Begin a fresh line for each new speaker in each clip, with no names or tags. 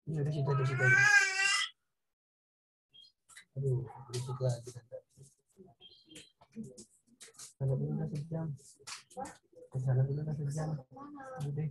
Ini udah situ. Aduh, berisik lagi. Sana dulu lah sejam. Sana dulu lah sejam. Udah.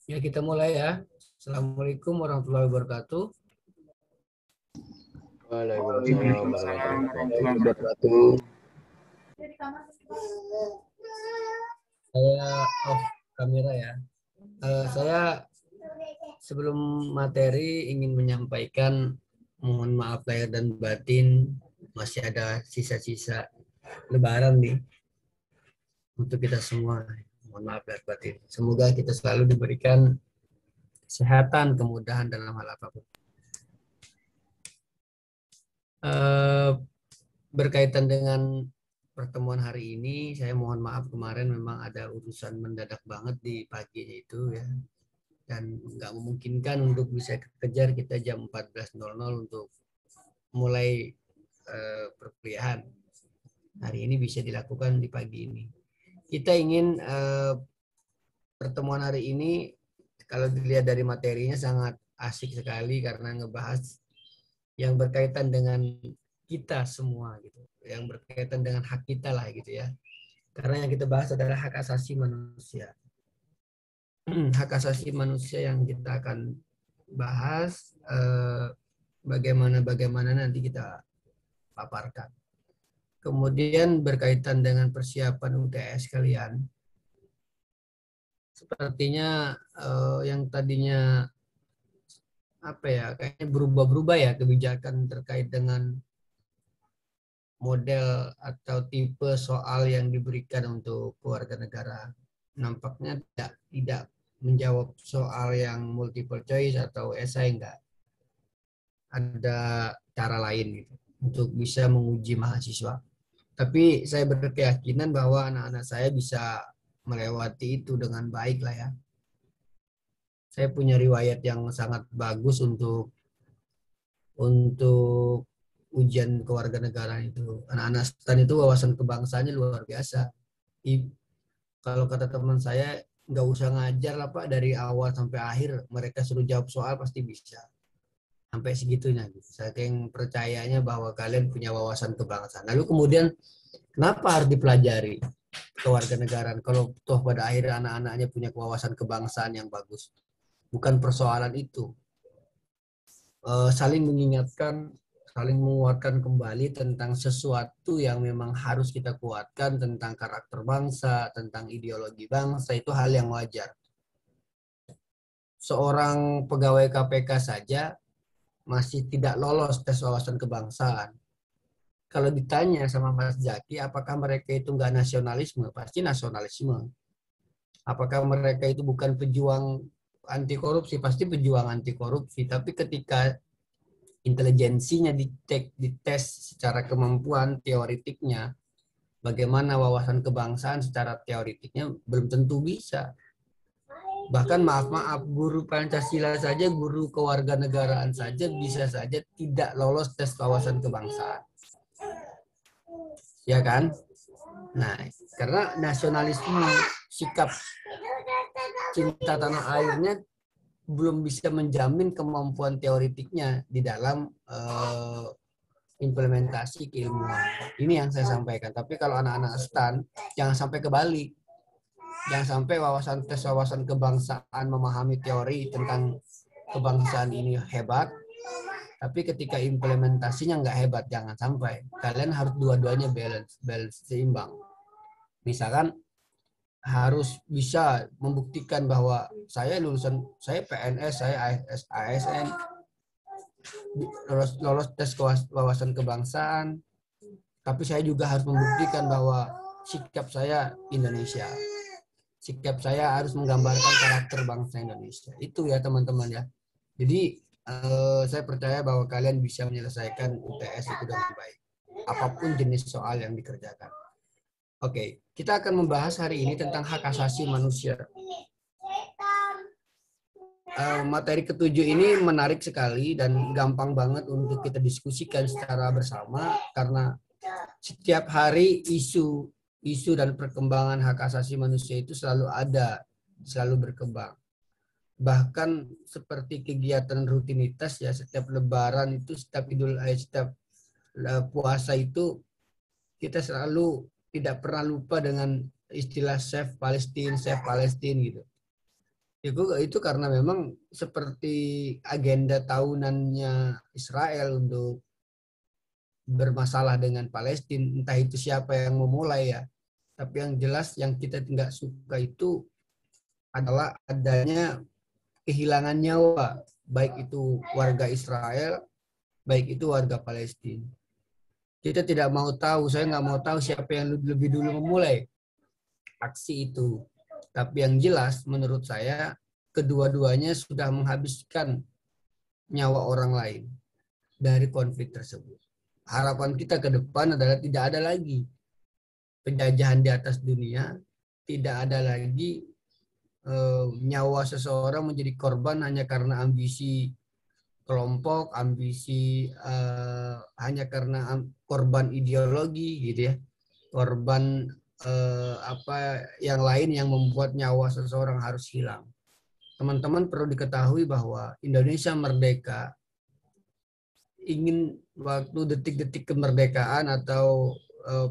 Ya, kita mulai ya. Assalamualaikum warahmatullahi wabarakatuh.
Waalaikumsalam warahmatullahi wabarakatuh.
Saya off kamera ya. Saya sebelum materi ingin menyampaikan mohon maaf lahir dan batin, masih ada sisa-sisa lebaran nih untuk kita semua. Mohon maaf lahir batin. Semoga kita selalu diberikan kesehatan, kemudahan dalam hal apapun. Berkaitan dengan pertemuan hari ini, saya mohon maaf kemarin memang ada urusan mendadak banget di paginya itu ya, dan nggak memungkinkan untuk bisa kejar kita jam 14.00 untuk mulai perkuliahan. Hari ini bisa dilakukan di pagi ini. Kita ingin pertemuan hari ini, kalau dilihat dari materinya sangat asik sekali karena ngebahas yang berkaitan dengan kita semua gitu, yang berkaitan dengan hak kita lah gitu ya. Karena yang kita bahas adalah hak asasi manusia. Hak asasi manusia yang kita akan bahas, bagaimana nanti kita paparkan. Kemudian berkaitan dengan persiapan UTS kalian, sepertinya yang tadinya apa ya, kayaknya berubah-berubah ya kebijakan terkait dengan model atau tipe soal yang diberikan untuk keluarga negara. Nampaknya tidak menjawab soal yang multiple choice atau esai, enggak. Ada cara lain gitu untuk bisa menguji mahasiswa. Tapi saya berkeyakinan bahwa anak-anak saya bisa melewati itu dengan baik lah ya. Saya punya riwayat yang sangat bagus untuk ujian kewarganegaraan itu. Anak-anak STAN itu wawasan kebangsaannya luar biasa. Kalau kata teman saya, nggak usah ngajar lah Pak, dari awal sampai akhir mereka suruh jawab soal pasti bisa. Sampai segitunya. Saking percayanya bahwa kalian punya wawasan kebangsaan. Lalu kemudian kenapa harus dipelajari kewarganegaraan kalau toh pada akhirnya anak-anaknya punya wawasan kebangsaan yang bagus? Bukan persoalan itu. Saling mengingatkan, saling menguatkan kembali tentang sesuatu yang memang harus kita kuatkan, tentang karakter bangsa, tentang ideologi bangsa, itu hal yang wajar. Seorang pegawai KPK saja masih tidak lolos tes wawasan kebangsaan. Kalau ditanya sama Mas Zaki, apakah mereka itu nggak nasionalisme? Pasti nasionalisme. Apakah mereka itu bukan pejuang anti korupsi? Pasti pejuang anti korupsi. Tapi ketika intelijensinya dites secara kemampuan teoritiknya, bagaimana wawasan kebangsaan secara teoritiknya, belum tentu bisa. Bahkan maaf, guru Pancasila saja, guru kewarganegaraan saja bisa saja tidak lolos tes wawasan kebangsaan. Ya kan? Nah, karena nasionalisme, sikap cinta tanah airnya belum bisa menjamin kemampuan teoritiknya di dalam implementasi keilmuan. Ini yang saya sampaikan. Tapi kalau anak-anak STAN, jangan sampai kebalik. Jangan sampai tes wawasan kebangsaan, memahami teori tentang kebangsaan ini hebat, tapi ketika implementasinya nggak hebat. Jangan sampai. Kalian harus dua-duanya balance seimbang. Misalkan harus bisa membuktikan bahwa saya lulusan, saya PNS, saya ASN, lolos tes wawasan kebangsaan, Tapi saya juga harus membuktikan bahwa sikap saya Indonesia. Sikap saya harus menggambarkan karakter bangsa Indonesia. Itu ya teman-teman ya. Jadi saya percaya bahwa kalian bisa menyelesaikan UTS itu dengan baik. Apapun jenis soal yang dikerjakan. Oke, kita akan membahas hari ini tentang hak asasi manusia. Materi ketujuh ini menarik sekali dan gampang banget untuk kita diskusikan secara bersama karena setiap hari isu dan perkembangan hak asasi manusia itu selalu ada, selalu berkembang. Bahkan seperti kegiatan rutinitas ya, setiap lebaran itu, setiap puasa itu kita selalu tidak pernah lupa dengan istilah Save Palestine gitu. Itu karena memang seperti agenda tahunannya Israel untuk bermasalah dengan Palestina, entah itu siapa yang memulai ya. Tapi yang jelas yang kita tidak suka itu adalah adanya kehilangan nyawa, baik itu warga Israel, baik itu warga Palestina. Kita tidak mau tahu, saya nggak mau tahu siapa yang lebih dulu memulai aksi itu. Tapi yang jelas menurut saya kedua-duanya sudah menghabiskan nyawa orang lain dari konflik tersebut. Harapan kita ke depan adalah tidak ada lagi penjajahan di atas dunia, tidak ada lagi nyawa seseorang menjadi korban hanya karena ambisi kelompok, ambisi hanya karena korban ideologi gitu ya, korban apa yang lain yang membuat nyawa seseorang harus hilang. Teman-teman perlu diketahui bahwa Indonesia merdeka, ingin waktu detik-detik kemerdekaan atau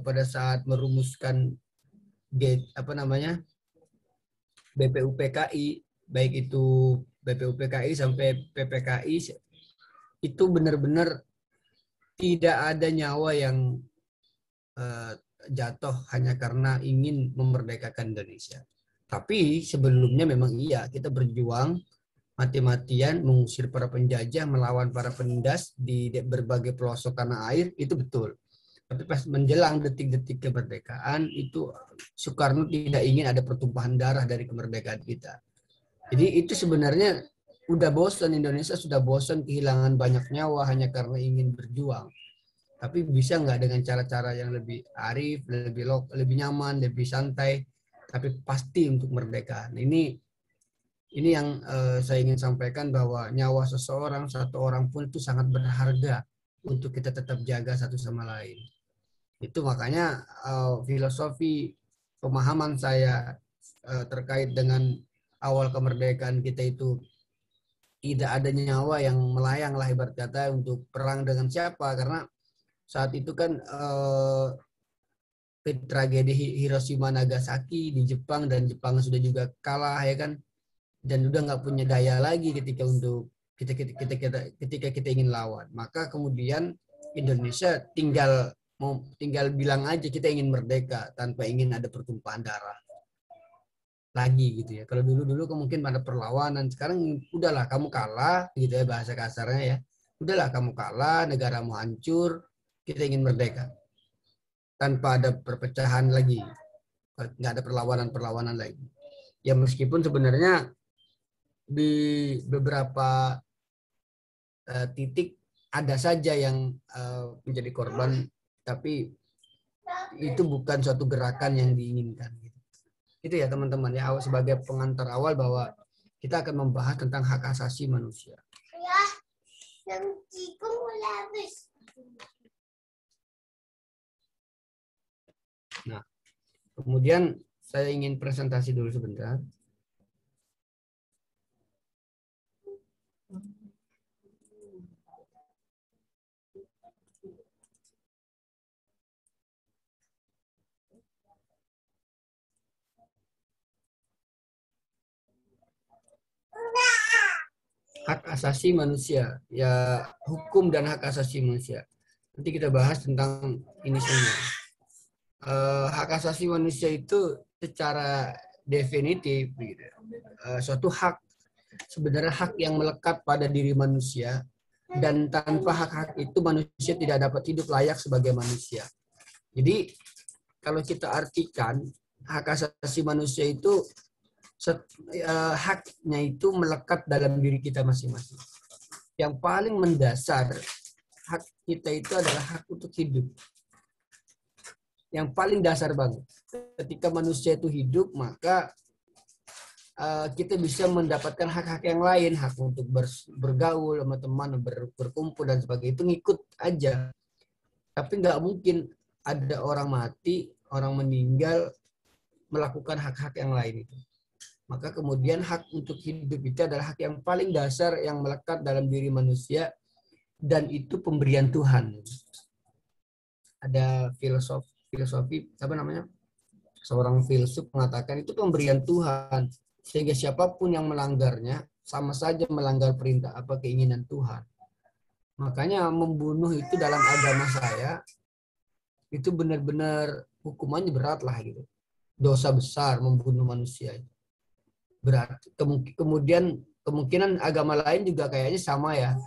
pada saat merumuskan BPUPKI, baik itu BPUPKI sampai PPKI, itu benar-benar tidak ada nyawa yang jatuh hanya karena ingin memerdekakan Indonesia. Tapi sebelumnya memang iya, kita berjuang mati-matian mengusir para penjajah, melawan para penindas di berbagai pelosok tanah air, itu betul. Tapi pas menjelang detik-detik kemerdekaan, itu Soekarno tidak ingin ada pertumpahan darah dari kemerdekaan kita. Jadi itu sebenarnya udah bosan, Indonesia sudah bosan kehilangan banyak nyawa hanya karena ingin berjuang. Tapi bisa nggak dengan cara-cara yang lebih arif, lebih nyaman, lebih santai, tapi pasti untuk merdeka. Nah, ini yang saya ingin sampaikan bahwa nyawa seseorang, satu orang pun itu sangat berharga untuk kita tetap jaga satu sama lain. Itu makanya filosofi pemahaman saya terkait dengan awal kemerdekaan kita itu tidak ada nyawa yang melayang lah ibarat kata untuk perang dengan siapa, karena saat itu kan tragedi Hiroshima Nagasaki di Jepang, dan Jepang sudah juga kalah ya kan, dan udah nggak punya daya lagi ketika kita ingin lawan. Maka kemudian Indonesia tinggal bilang aja kita ingin merdeka tanpa ingin ada pertumpahan darah lagi gitu ya. Kalau dulu mungkin ada perlawanan, sekarang udahlah kamu kalah gitu ya, bahasa kasarnya ya. Udahlah kamu kalah, negaramu hancur, kita ingin merdeka tanpa ada perpecahan lagi, nggak ada perlawanan lagi. Ya meskipun sebenarnya di beberapa titik ada saja yang menjadi korban, tapi itu bukan suatu gerakan yang diinginkan. Itu ya teman-teman ya, sebagai pengantar awal bahwa kita akan membahas tentang hak asasi manusia. Nah, kemudian saya ingin presentasi dulu sebentar. Hak asasi manusia, ya hukum dan hak asasi manusia. Nanti kita bahas tentang ini semua. Hak asasi manusia itu secara definitif gitu. Suatu hak, sebenarnya hak yang melekat pada diri manusia, dan tanpa hak-hak itu manusia tidak dapat hidup layak sebagai manusia. Jadi kalau kita artikan hak asasi manusia itu haknya itu melekat dalam diri kita masing-masing. Yang paling mendasar hak kita itu adalah hak untuk hidup. Yang paling dasar banget. Ketika manusia itu hidup, maka kita bisa mendapatkan hak-hak yang lain, hak untuk bergaul sama teman, berkumpul dan sebagainya. Itu ngikut aja. Tapi nggak mungkin ada orang mati, orang meninggal melakukan hak-hak yang lain itu. Maka kemudian hak untuk hidup itu adalah hak yang paling dasar yang melekat dalam diri manusia, dan itu pemberian Tuhan. Ada filosofi apa namanya? Seorang filsuf mengatakan itu pemberian Tuhan, sehingga siapapun yang melanggarnya sama saja melanggar perintah apa keinginan Tuhan. Makanya membunuh itu dalam agama saya itu benar-benar hukumannya berat lah gitu. Dosa besar membunuh manusia. Berat. Kemudian kemungkinan agama lain juga kayaknya sama ya,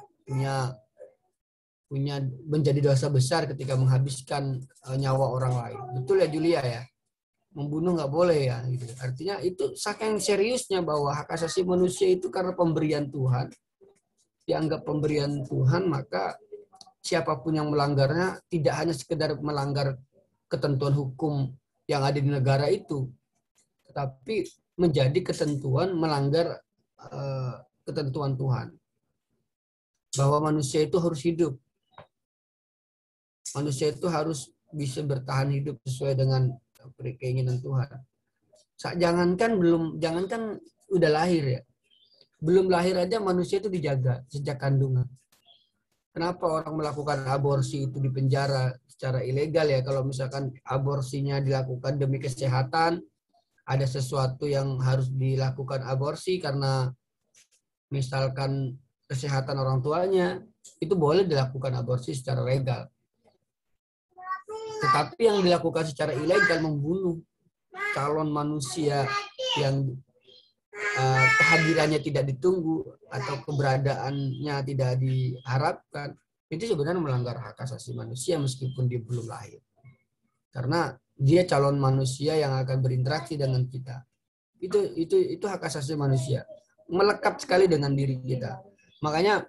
punya menjadi dosa besar ketika menghabiskan nyawa orang lain. Betul ya Julia ya? Membunuh nggak boleh ya gitu. Artinya itu saking seriusnya bahwa hak asasi manusia itu karena pemberian Tuhan, dianggap pemberian Tuhan, maka siapapun yang melanggarnya tidak hanya sekedar melanggar ketentuan hukum yang ada di negara itu, tetapi menjadi ketentuan melanggar ketentuan Tuhan. Bahwa manusia itu harus hidup. Manusia itu harus bisa bertahan hidup sesuai dengan keinginan Tuhan. Jangankan udah lahir ya. Belum lahir aja manusia itu dijaga sejak kandungan. Kenapa orang melakukan aborsi itu di penjara secara ilegal ya? Kalau misalkan aborsinya dilakukan demi kesehatan, ada sesuatu yang harus dilakukan aborsi karena misalkan kesehatan orang tuanya, itu boleh dilakukan aborsi secara legal. Tetapi yang dilakukan secara ilegal, membunuh calon manusia yang kehadirannya tidak ditunggu atau keberadaannya tidak diharapkan, itu sebenarnya melanggar hak asasi manusia meskipun dia belum lahir. Karena dia calon manusia yang akan berinteraksi dengan kita. Itu hak asasi manusia. Melekat sekali dengan diri kita. Makanya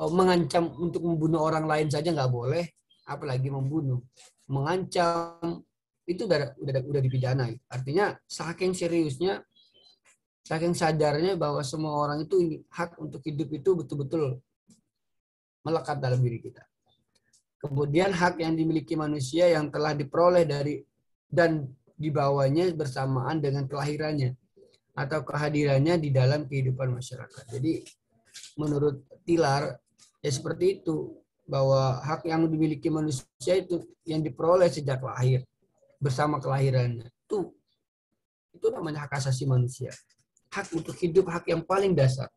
mengancam untuk membunuh orang lain saja nggak boleh, apalagi membunuh. Mengancam itu udah dipidana. Artinya saking seriusnya, saking sadarnya bahwa semua orang itu hak untuk hidup itu betul-betul melekat dalam diri kita. Kemudian hak yang dimiliki manusia yang telah diperoleh dari dan dibawanya bersamaan dengan kelahirannya atau kehadirannya di dalam kehidupan masyarakat. Jadi menurut Tilar ya seperti itu, bahwa hak yang dimiliki manusia itu yang diperoleh sejak lahir bersama kelahirannya. Itu namanya hak asasi manusia. Hak untuk hidup, hak yang paling dasar.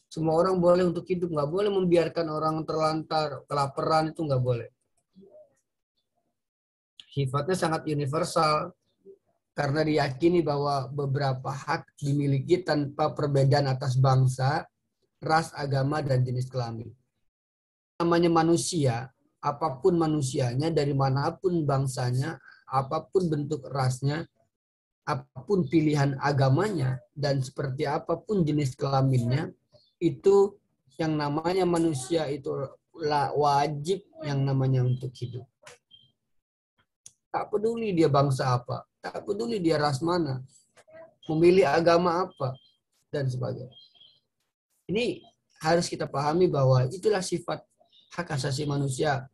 Semua orang boleh untuk hidup, nggak boleh membiarkan orang terlantar, kelaparan, itu nggak boleh. Sifatnya sangat universal, karena diyakini bahwa beberapa hak dimiliki tanpa perbedaan atas bangsa, ras, agama, dan jenis kelamin. Namanya manusia, apapun manusianya, dari manapun bangsanya, apapun bentuk rasnya, apapun pilihan agamanya, dan seperti apapun jenis kelaminnya, itu yang namanya manusia itu wajib yang namanya untuk hidup. Tak peduli dia bangsa apa, tak peduli dia ras mana, memilih agama apa, dan sebagainya. Ini harus kita pahami bahwa itulah sifat hak asasi manusia.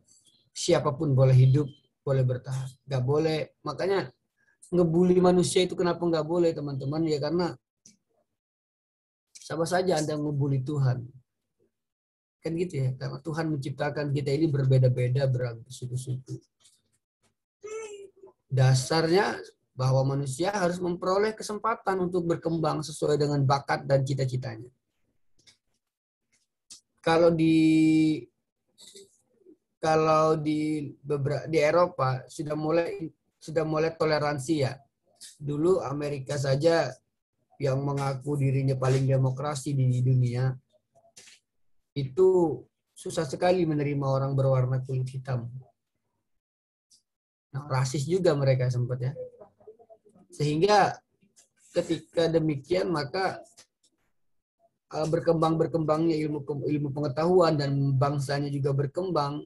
Siapapun boleh hidup, boleh bertahan. Gak boleh, makanya ngebully manusia itu kenapa nggak boleh teman-teman ya, karena sama saja Anda ngebully Tuhan, kan gitu ya, karena Tuhan menciptakan kita ini berbeda-beda, bersuku-suku. Dasarnya bahwa manusia harus memperoleh kesempatan untuk berkembang sesuai dengan bakat dan cita-citanya. Kalau di Eropa sudah mulai toleransi ya. Dulu Amerika saja yang mengaku dirinya paling demokrasi di dunia, itu susah sekali menerima orang berwarna kulit hitam. Nah, rasis juga mereka sempat ya. Sehingga ketika demikian maka berkembangnya ilmu pengetahuan dan bangsanya juga berkembang,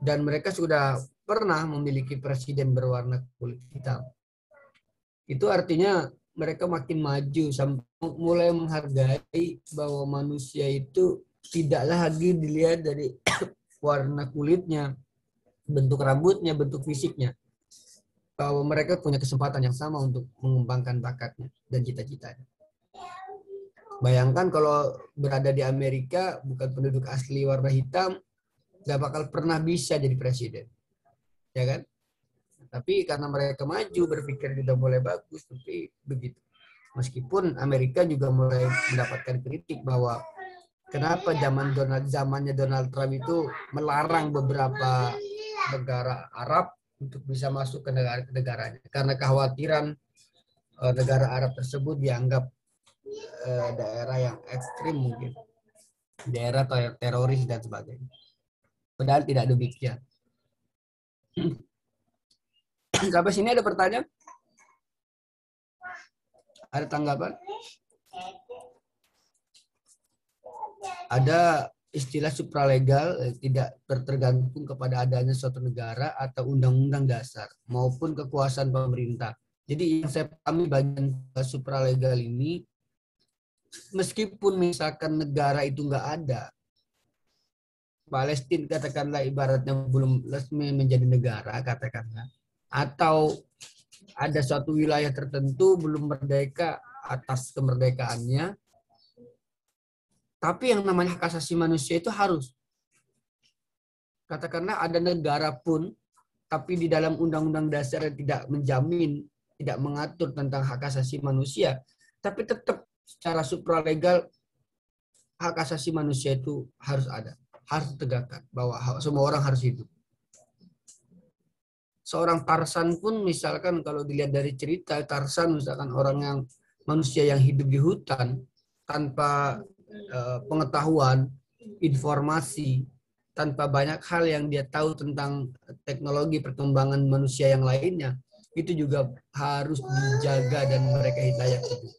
dan mereka sudah pernah memiliki presiden berwarna kulit hitam. Itu artinya mereka makin maju sampai mulai menghargai bahwa manusia itu tidaklah lagi dilihat dari warna kulitnya, bentuk rambutnya, bentuk fisiknya. Bahwa mereka punya kesempatan yang sama untuk mengembangkan bakatnya dan cita-citanya. Bayangkan kalau berada di Amerika, bukan penduduk asli warna hitam, nggak bakal pernah bisa jadi presiden. Ya kan? Tapi karena mereka maju, berpikir sudah mulai bagus, tapi begitu. Meskipun Amerika juga mulai mendapatkan kritik bahwa kenapa zamannya Donald Trump itu melarang beberapa negara Arab untuk bisa masuk ke negaranya. Karena kekhawatiran negara Arab tersebut dianggap daerah yang ekstrim mungkin. Daerah teroris dan sebagainya. Padahal tidak demikian. Sampai sini ada pertanyaan? Ada tanggapan? Ada istilah supralegal tidak tergantung kepada adanya suatu negara atau undang-undang dasar maupun kekuasaan pemerintah. Jadi yang saya pahami bagian supralegal ini, meskipun misalkan negara itu nggak ada, Palestina katakanlah ibaratnya belum resmi menjadi negara katakanlah, atau ada suatu wilayah tertentu belum merdeka atas kemerdekaannya, tapi yang namanya hak asasi manusia itu harus. Katakanlah ada negara pun, tapi di dalam undang-undang dasar tidak menjamin, tidak mengatur tentang hak asasi manusia, tapi tetap secara supralegal hak asasi manusia itu harus ada, harus ditegakkan bahwa semua orang harus hidup. Seorang Tarsan pun misalkan kalau dilihat dari cerita Tarsan, misalkan orang yang manusia yang hidup di hutan tanpa pengetahuan, informasi, tanpa banyak hal yang dia tahu tentang teknologi perkembangan manusia yang lainnya, itu juga harus dijaga dan mereka hidayah hidup.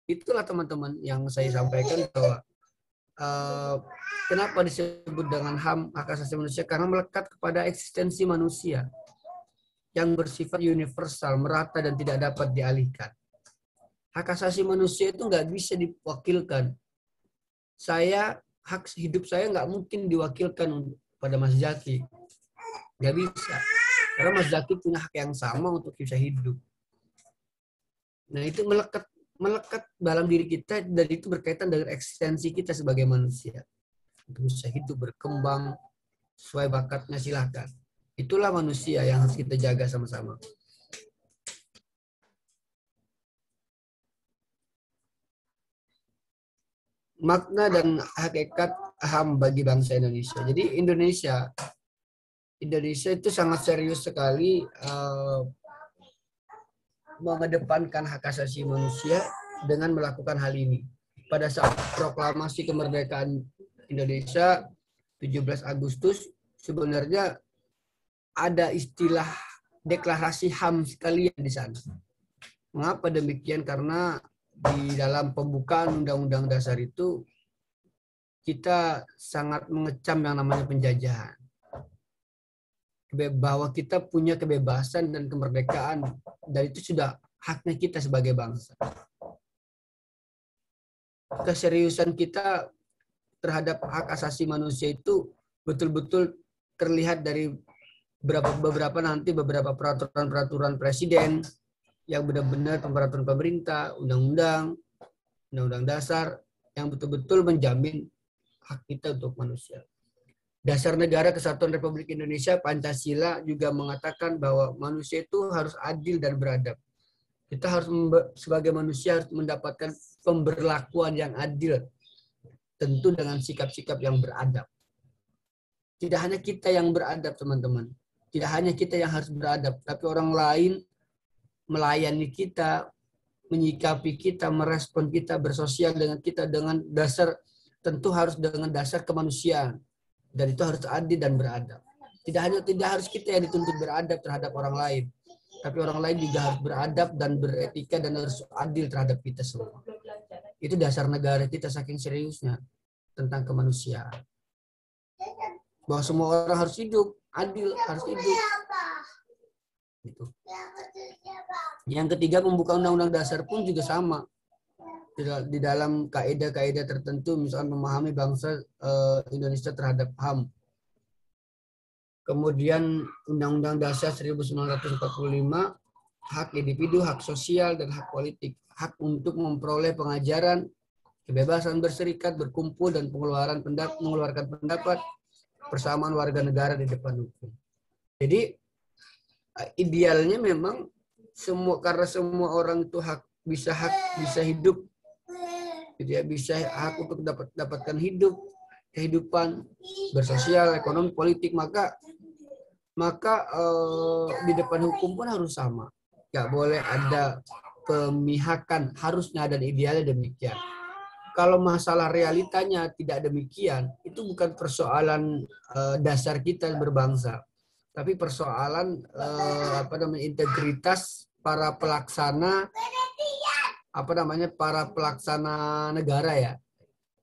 Itulah teman-teman yang saya sampaikan bahwa kenapa disebut dengan HAM, hak asasi manusia, karena melekat kepada eksistensi manusia yang bersifat universal, merata dan tidak dapat dialihkan. Hak asasi manusia itu nggak bisa diwakilkan. Hak hidup saya nggak mungkin diwakilkan pada Mas Zaki. Nggak bisa. Karena Mas Zaki punya hak yang sama untuk bisa hidup. Nah itu melekat dalam diri kita, dan itu berkaitan dengan eksistensi kita sebagai manusia. Untuk bisa hidup, berkembang, sesuai bakatnya silahkan. Itulah manusia yang harus kita jaga sama-sama. Makna dan hakikat HAM bagi bangsa Indonesia. Jadi Indonesia itu sangat serius sekali mengedepankan hak asasi manusia dengan melakukan hal ini. Pada saat proklamasi kemerdekaan Indonesia 17 Agustus, sebenarnya ada istilah deklarasi HAM sekalian di sana. Mengapa demikian? Karena di dalam pembukaan Undang-Undang Dasar itu kita sangat mengecam yang namanya penjajahan. Bahwa kita punya kebebasan dan kemerdekaan, dan itu sudah haknya kita sebagai bangsa. Keseriusan kita terhadap hak asasi manusia itu betul-betul terlihat dari beberapa peraturan presiden yang benar-benar peraturan pemerintah, undang-undang dasar yang betul-betul menjamin hak kita untuk manusia. Dasar Negara Kesatuan Republik Indonesia Pancasila juga mengatakan bahwa manusia itu harus adil dan beradab. Kita harus sebagai manusia harus mendapatkan pemberlakuan yang adil, tentu dengan sikap-sikap yang beradab. Tidak hanya kita yang beradab, teman-teman. Tidak hanya kita yang harus beradab, tapi orang lain melayani kita, menyikapi kita, merespon kita, bersosial dengan kita dengan dasar, tentu harus dengan dasar kemanusiaan. Dan itu harus adil dan beradab. Tidak harus kita yang dituntut beradab terhadap orang lain, tapi orang lain juga harus beradab dan beretika dan harus adil terhadap kita semua. Itu dasar negara kita saking seriusnya tentang kemanusiaan. Bahwa semua orang harus hidup adil, harus hidup. Gitu. Yang ketiga, membuka undang-undang dasar pun juga sama. Di dalam kaidah-kaidah tertentu, misalnya memahami bangsa Indonesia terhadap HAM. Kemudian Undang-Undang Dasar 1945, hak individu, hak sosial, dan hak politik. Hak untuk memperoleh pengajaran, kebebasan berserikat, berkumpul, dan mengeluarkan pendapat, persamaan warga negara di depan hukum. Jadi idealnya memang karena semua orang itu bisa hidup, gitu ya, bisa hak untuk dapatkan kehidupan bersosial, ekonomi, politik, maka di depan hukum pun harus sama. Nggak boleh ada pemihakan, harusnya dan idealnya demikian. Kalau masalah realitanya tidak demikian, itu bukan persoalan dasar kita berbangsa, tapi persoalan integritas para pelaksana para pelaksana negara ya.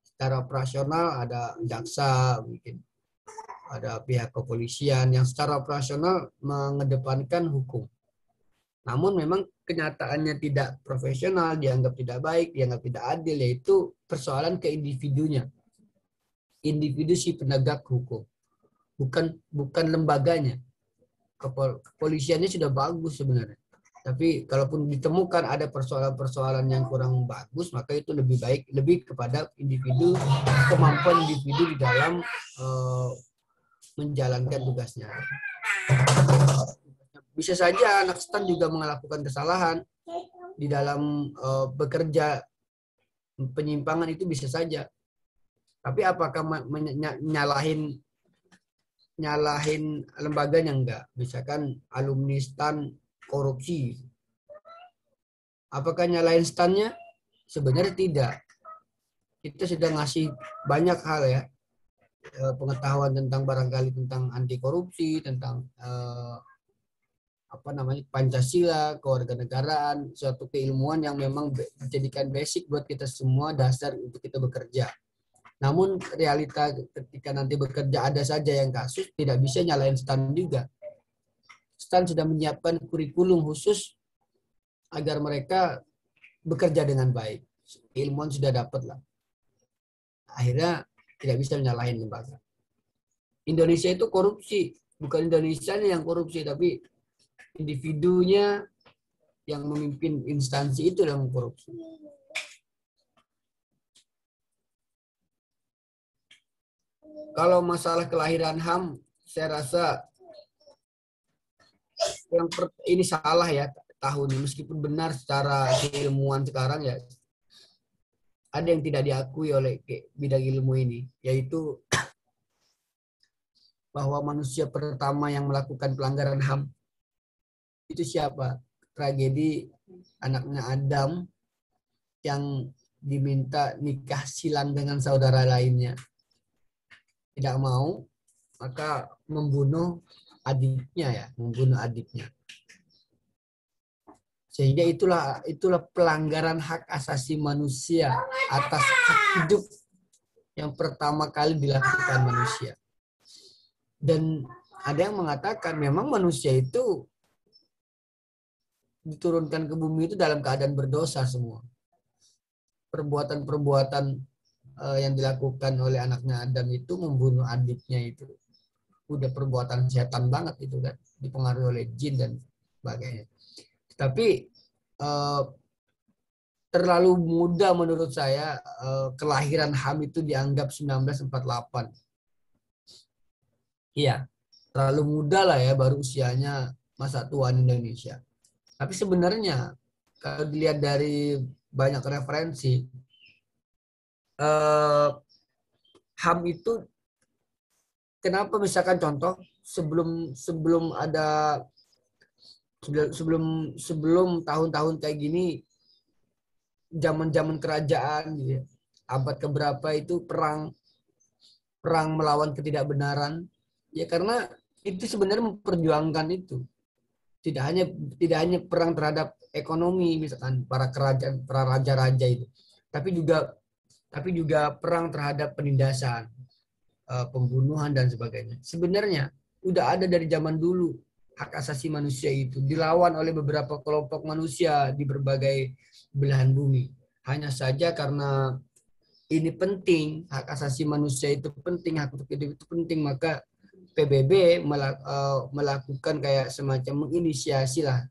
Secara operasional ada jaksa, mungkin ada pihak kepolisian yang secara operasional mengedepankan hukum. Namun memang kenyataannya tidak profesional, dianggap tidak baik, dianggap tidak adil, yaitu persoalan ke individunya. Individu si penegak hukum. Bukan lembaganya. Kepolisiannya sudah bagus sebenarnya. Tapi kalaupun ditemukan ada persoalan-persoalan yang kurang bagus, maka itu lebih kepada individu, kemampuan individu di dalam menjalankan tugasnya. Bisa saja anak stan juga melakukan kesalahan di dalam bekerja, penyimpangan itu bisa saja. Tapi apakah nyalahin lembaganya? Enggak. Misalkan alumni stan korupsi. Apakah nyalahin stannya? Sebenarnya tidak. Kita sudah ngasih banyak hal ya. Pengetahuan tentang barangkali tentang anti korupsi, tentang Pancasila, kewarganegaraan, suatu keilmuan yang memang dijadikan basic buat kita semua, dasar untuk kita bekerja. Namun realita ketika nanti bekerja ada saja yang kasus, tidak bisa nyalain STAN juga. STAN sudah menyiapkan kurikulum khusus agar mereka bekerja dengan baik. Ilmuwan sudah dapat lah. Akhirnya tidak bisa menyalahin lembaga. Indonesia itu korupsi, bukan Indonesia yang korupsi, tapi individunya yang memimpin instansi itu yang korupsi. Kalau masalah kelahiran HAM, saya rasa ini salah ya tahun, meskipun benar secara keilmuan sekarang ya, ada yang tidak diakui oleh bidang ilmu ini, yaitu bahwa manusia pertama yang melakukan pelanggaran HAM itu siapa? Tragedi anaknya Adam yang diminta nikah silang dengan saudara lainnya. Tidak mau, maka membunuh adiknya. Sehingga itulah pelanggaran hak asasi manusia atas hak hidup yang pertama kali dilakukan manusia. Dan ada yang mengatakan memang manusia itu diturunkan ke bumi itu dalam keadaan berdosa semua. Perbuatan-perbuatan yang dilakukan oleh anaknya Adam itu membunuh adiknya itu udah perbuatan setan banget itu kan, dipengaruhi oleh jin dan sebagainya. Tapi terlalu muda menurut saya kelahiran HAM itu dianggap 1948. Iya, terlalu muda lah ya, baru usianya masa tuan Indonesia. Tapi sebenarnya kalau dilihat dari banyak referensi, HAM itu kenapa misalkan contoh sebelum tahun-tahun kayak gini, zaman-zaman kerajaan gitu ya, abad keberapa itu perang melawan ketidakbenaran ya, karena itu sebenarnya memperjuangkan itu. Tidak hanya perang terhadap ekonomi misalkan para kerajaan, para raja-raja itu, tapi juga perang terhadap penindasan, pembunuhan dan sebagainya. Sebenarnya udah ada dari zaman dulu. Hak asasi manusia itu dilawan oleh beberapa kelompok manusia di berbagai belahan bumi. Hanya saja karena ini penting, hak asasi manusia itu penting, hak untuk hidup itu penting, maka PBB melakukan kayak semacam menginisiasi lah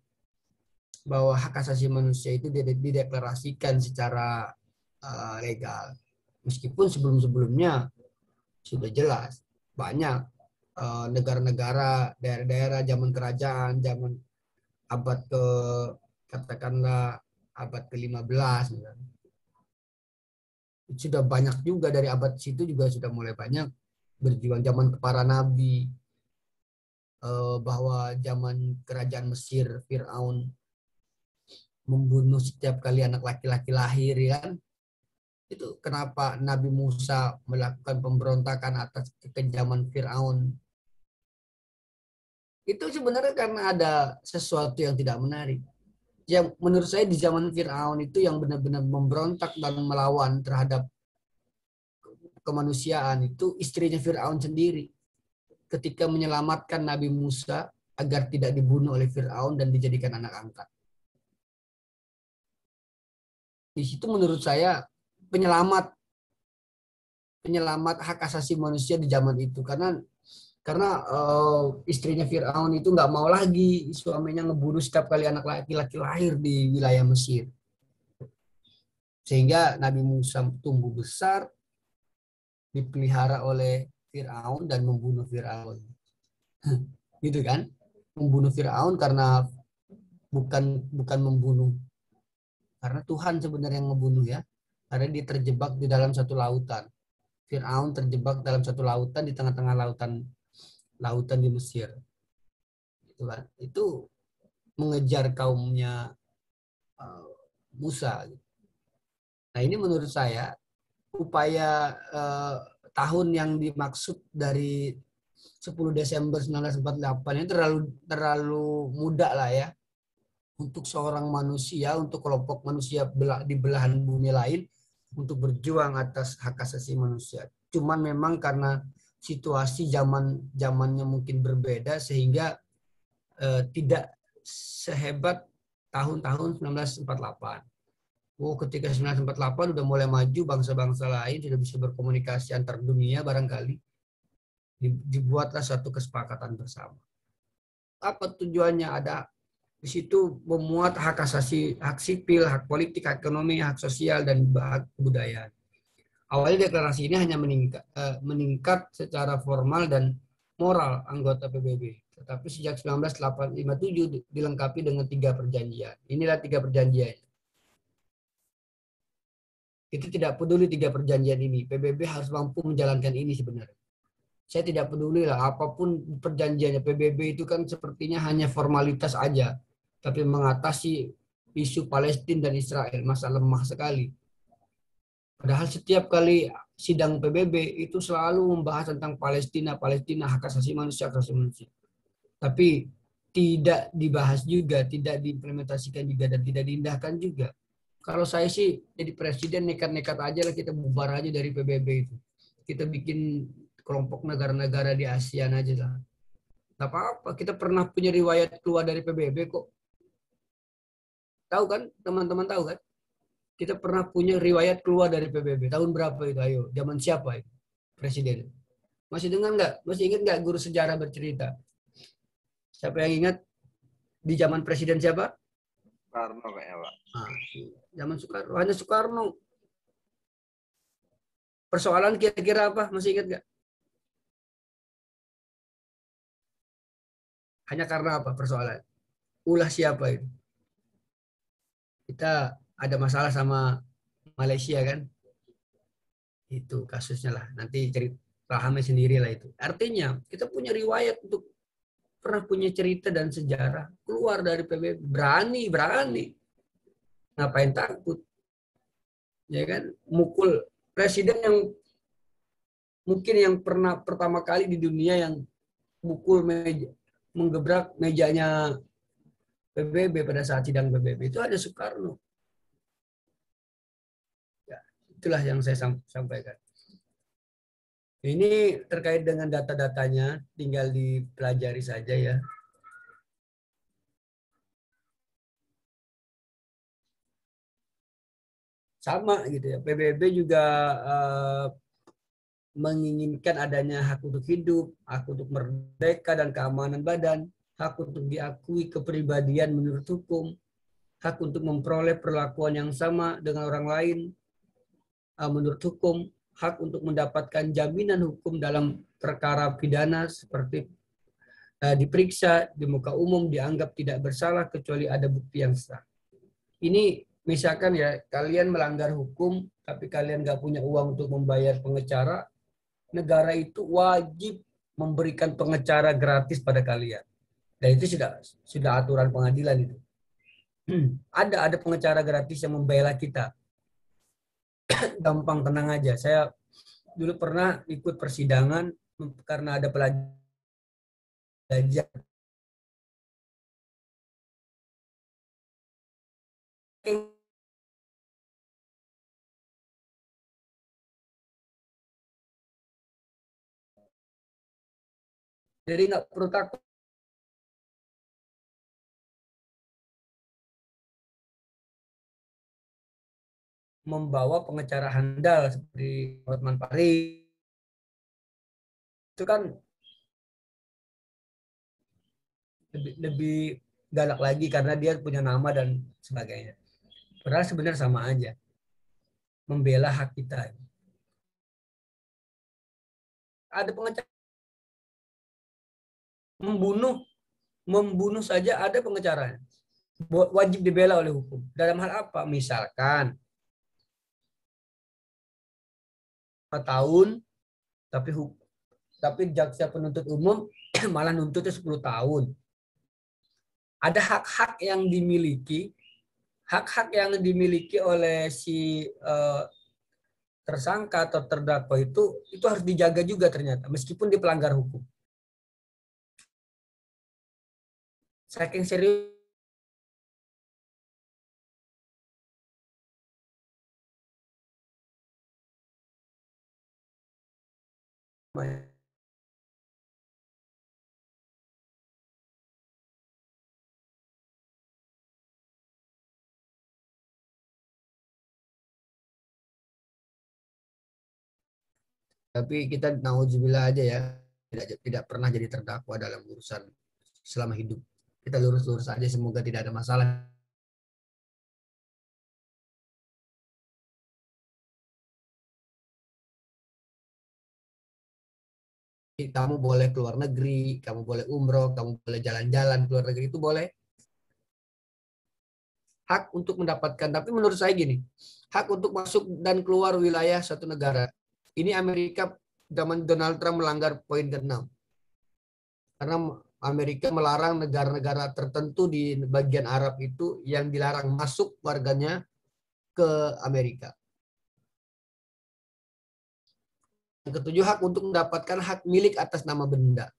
bahwa hak asasi manusia itu dideklarasikan secara legal. Meskipun sebelum-sebelumnya sudah jelas banyak negara-negara, daerah-daerah zaman kerajaan, zaman abad ke katakanlah abad ke-15 misalnya. Sudah banyak juga dari abad situ juga sudah mulai banyak berjuang zaman para nabi, bahwa zaman kerajaan Mesir Firaun membunuh setiap kali anak laki-laki lahir, ya kan? Itu kenapa Nabi Musa melakukan pemberontakan atas kekejaman Firaun. Itu sebenarnya karena ada sesuatu yang tidak menarik. Yang menurut saya di zaman Firaun itu yang benar-benar memberontak dan melawan terhadap kemanusiaan itu istrinya Firaun sendiri. Ketika menyelamatkan Nabi Musa agar tidak dibunuh oleh Firaun dan dijadikan anak angkat. Di situ menurut saya penyelamat hak asasi manusia di zaman itu, karena istrinya Firaun itu nggak mau lagi suaminya ngebunuh setiap kali anak laki-laki lahir di wilayah Mesir, sehingga Nabi Musa tumbuh besar dipelihara oleh Firaun dan membunuh Firaun. Gitu kan? Membunuh Firaun karena bukan membunuh karena Tuhan sebenarnya yang membunuh, ya. Karena dia terjebak di dalam satu lautan. Firaun terjebak dalam satu lautan di tengah-tengah lautan di Mesir. Itu kan? Itu mengejar kaumnya Musa. Nah, ini menurut saya upaya tahun yang dimaksud dari 10 Desember 1948 ini terlalu muda lah ya untuk seorang manusia, untuk kelompok manusia di belahan bumi lain untuk berjuang atas hak asasi manusia. Cuman memang karena situasi zamannya mungkin berbeda sehingga tidak sehebat tahun-tahun 1948. Ketika 1948 udah mulai maju, bangsa-bangsa lain sudah bisa berkomunikasi antar dunia barangkali. Dibuatlah satu kesepakatan bersama. Apa tujuannya? Ada di situ memuat hak asasi, hak sipil, hak politik, hak ekonomi, hak sosial, dan hak kebudayaan. Awalnya deklarasi ini hanya meningkat secara formal dan moral anggota PBB. Tetapi sejak 1957 dilengkapi dengan 3 perjanjian. Inilah 3 perjanjian. Itu tidak peduli 3 perjanjian ini. PBB harus mampu menjalankan ini sebenarnya. Saya tidak peduli lah apapun perjanjiannya. PBB itu kan sepertinya hanya formalitas aja. Tapi mengatasi isu Palestina dan Israel, masa lemah sekali. Padahal setiap kali sidang PBB itu selalu membahas tentang Palestina, hak asasi manusia, Tapi tidak dibahas juga, tidak diimplementasikan juga, dan tidak diindahkan juga. Kalau saya sih jadi presiden nekat-nekat aja lah, kita bubar aja dari PBB itu. Kita bikin kelompok negara-negara di ASEAN aja lah. Gak apa-apa, kita pernah punya riwayat keluar dari PBB kok. Tahu kan, teman-teman tahu kan? Kita pernah punya riwayat keluar dari PBB. Tahun berapa itu? Ayo, zaman siapa itu? Presiden. Masih dengar nggak? Masih ingat nggak guru sejarah bercerita? Siapa yang ingat di zaman presiden siapa?
Soekarno kayaknya, Pak.
Nah, zaman Soekarno. Hanya Soekarno. Persoalan kira-kira apa? Masih ingat nggak? Hanya karena apa persoalan? Ulah siapa itu? Kita ada masalah sama Malaysia kan? Itu kasusnya lah. Nanti cerita pahamnya sendiri lah itu. Artinya kita punya riwayat untuk pernah punya cerita dan sejarah keluar dari PBB. Berani. Ngapain takut? Ya kan? Mukul presiden yang mungkin yang pernah pertama kali di dunia yang pukul meja, menggebrak mejanya PBB pada saat sidang PBB itu ada Soekarno. Ya, itulah yang saya sampaikan. Ini terkait dengan data-datanya, tinggal dipelajari saja ya. Sama gitu ya. PBB juga menginginkan adanya hak untuk hidup, hak untuk merdeka dan keamanan badan, hak untuk diakui kepribadian menurut hukum, hak untuk memperoleh perlakuan yang sama dengan orang lain menurut hukum, hak untuk mendapatkan jaminan hukum dalam perkara pidana seperti diperiksa di muka umum, dianggap tidak bersalah kecuali ada bukti yang sah. Ini misalkan ya, kalian melanggar hukum, tapi kalian nggak punya uang untuk membayar pengacara, negara itu wajib memberikan pengacara gratis pada kalian. Dan itu sudah aturan pengadilan itu. Ada pengacara gratis yang membela kita. Gampang, tenang aja. Saya dulu pernah ikut persidangan karena ada pelajar. Jadi nggak perlu takut. Membawa pengacara handal seperti Hotman Paris itu kan lebih galak lagi karena dia punya nama dan sebagainya. Padahal sebenarnya sama aja, membela hak kita. Ada pengacara membunuh saja ada pengacaranya, wajib dibela oleh hukum. Dalam hal apa? Misalkan 4 tahun tapi jaksa penuntut umum malah nuntutnya 10 tahun. Ada hak-hak yang dimiliki oleh si tersangka atau terdakwa itu harus dijaga juga ternyata meskipun dipelanggar hukum. Saking serius tapi kita naudzubillah aja ya, tidak pernah jadi terdakwa dalam urusan selama hidup. Kita lurus-lurus aja, semoga tidak ada masalah. Kamu boleh keluar negeri, kamu boleh umroh, kamu boleh jalan-jalan keluar negeri, itu boleh. Hak untuk mendapatkan, tapi menurut saya gini, hak untuk masuk dan keluar wilayah suatu negara. Ini Amerika zaman Donald Trump melanggar poin ke-6. Karena Amerika melarang negara-negara tertentu di bagian Arab itu yang dilarang masuk warganya ke Amerika. Yang ketujuh, hak untuk mendapatkan hak milik atas nama benda.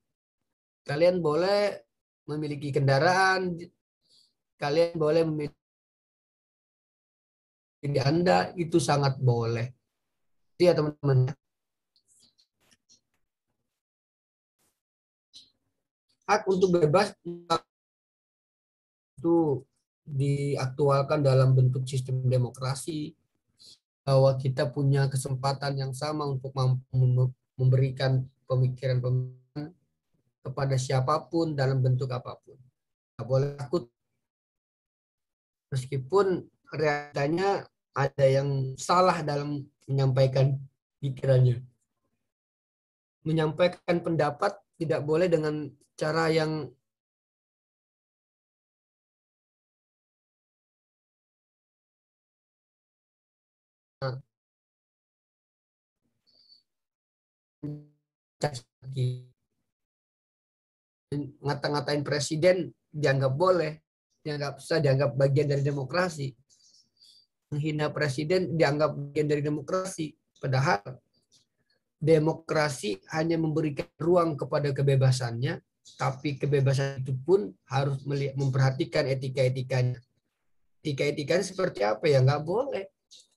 Kalian boleh memiliki kendaraan, kalian boleh memiliki Anda, itu sangat boleh. Iya teman-teman. Hak untuk bebas itu diaktualkan dalam bentuk sistem demokrasi, bahwa kita punya kesempatan yang sama untuk mampu memberikan pemikiran kepada siapapun dalam bentuk apapun. Nggak boleh takut, meskipun realitanya ada yang salah dalam menyampaikan pikirannya. Menyampaikan pendapat tidak boleh dengan cara yang ngata-ngatain presiden dianggap boleh, dianggap bagian dari demokrasi. Menghina presiden dianggap bagian dari demokrasi. Padahal demokrasi hanya memberikan ruang kepada kebebasannya, tapi kebebasan itu pun harus memperhatikan etika-etikanya. Etika-etikanya seperti apa ya? Nggak boleh.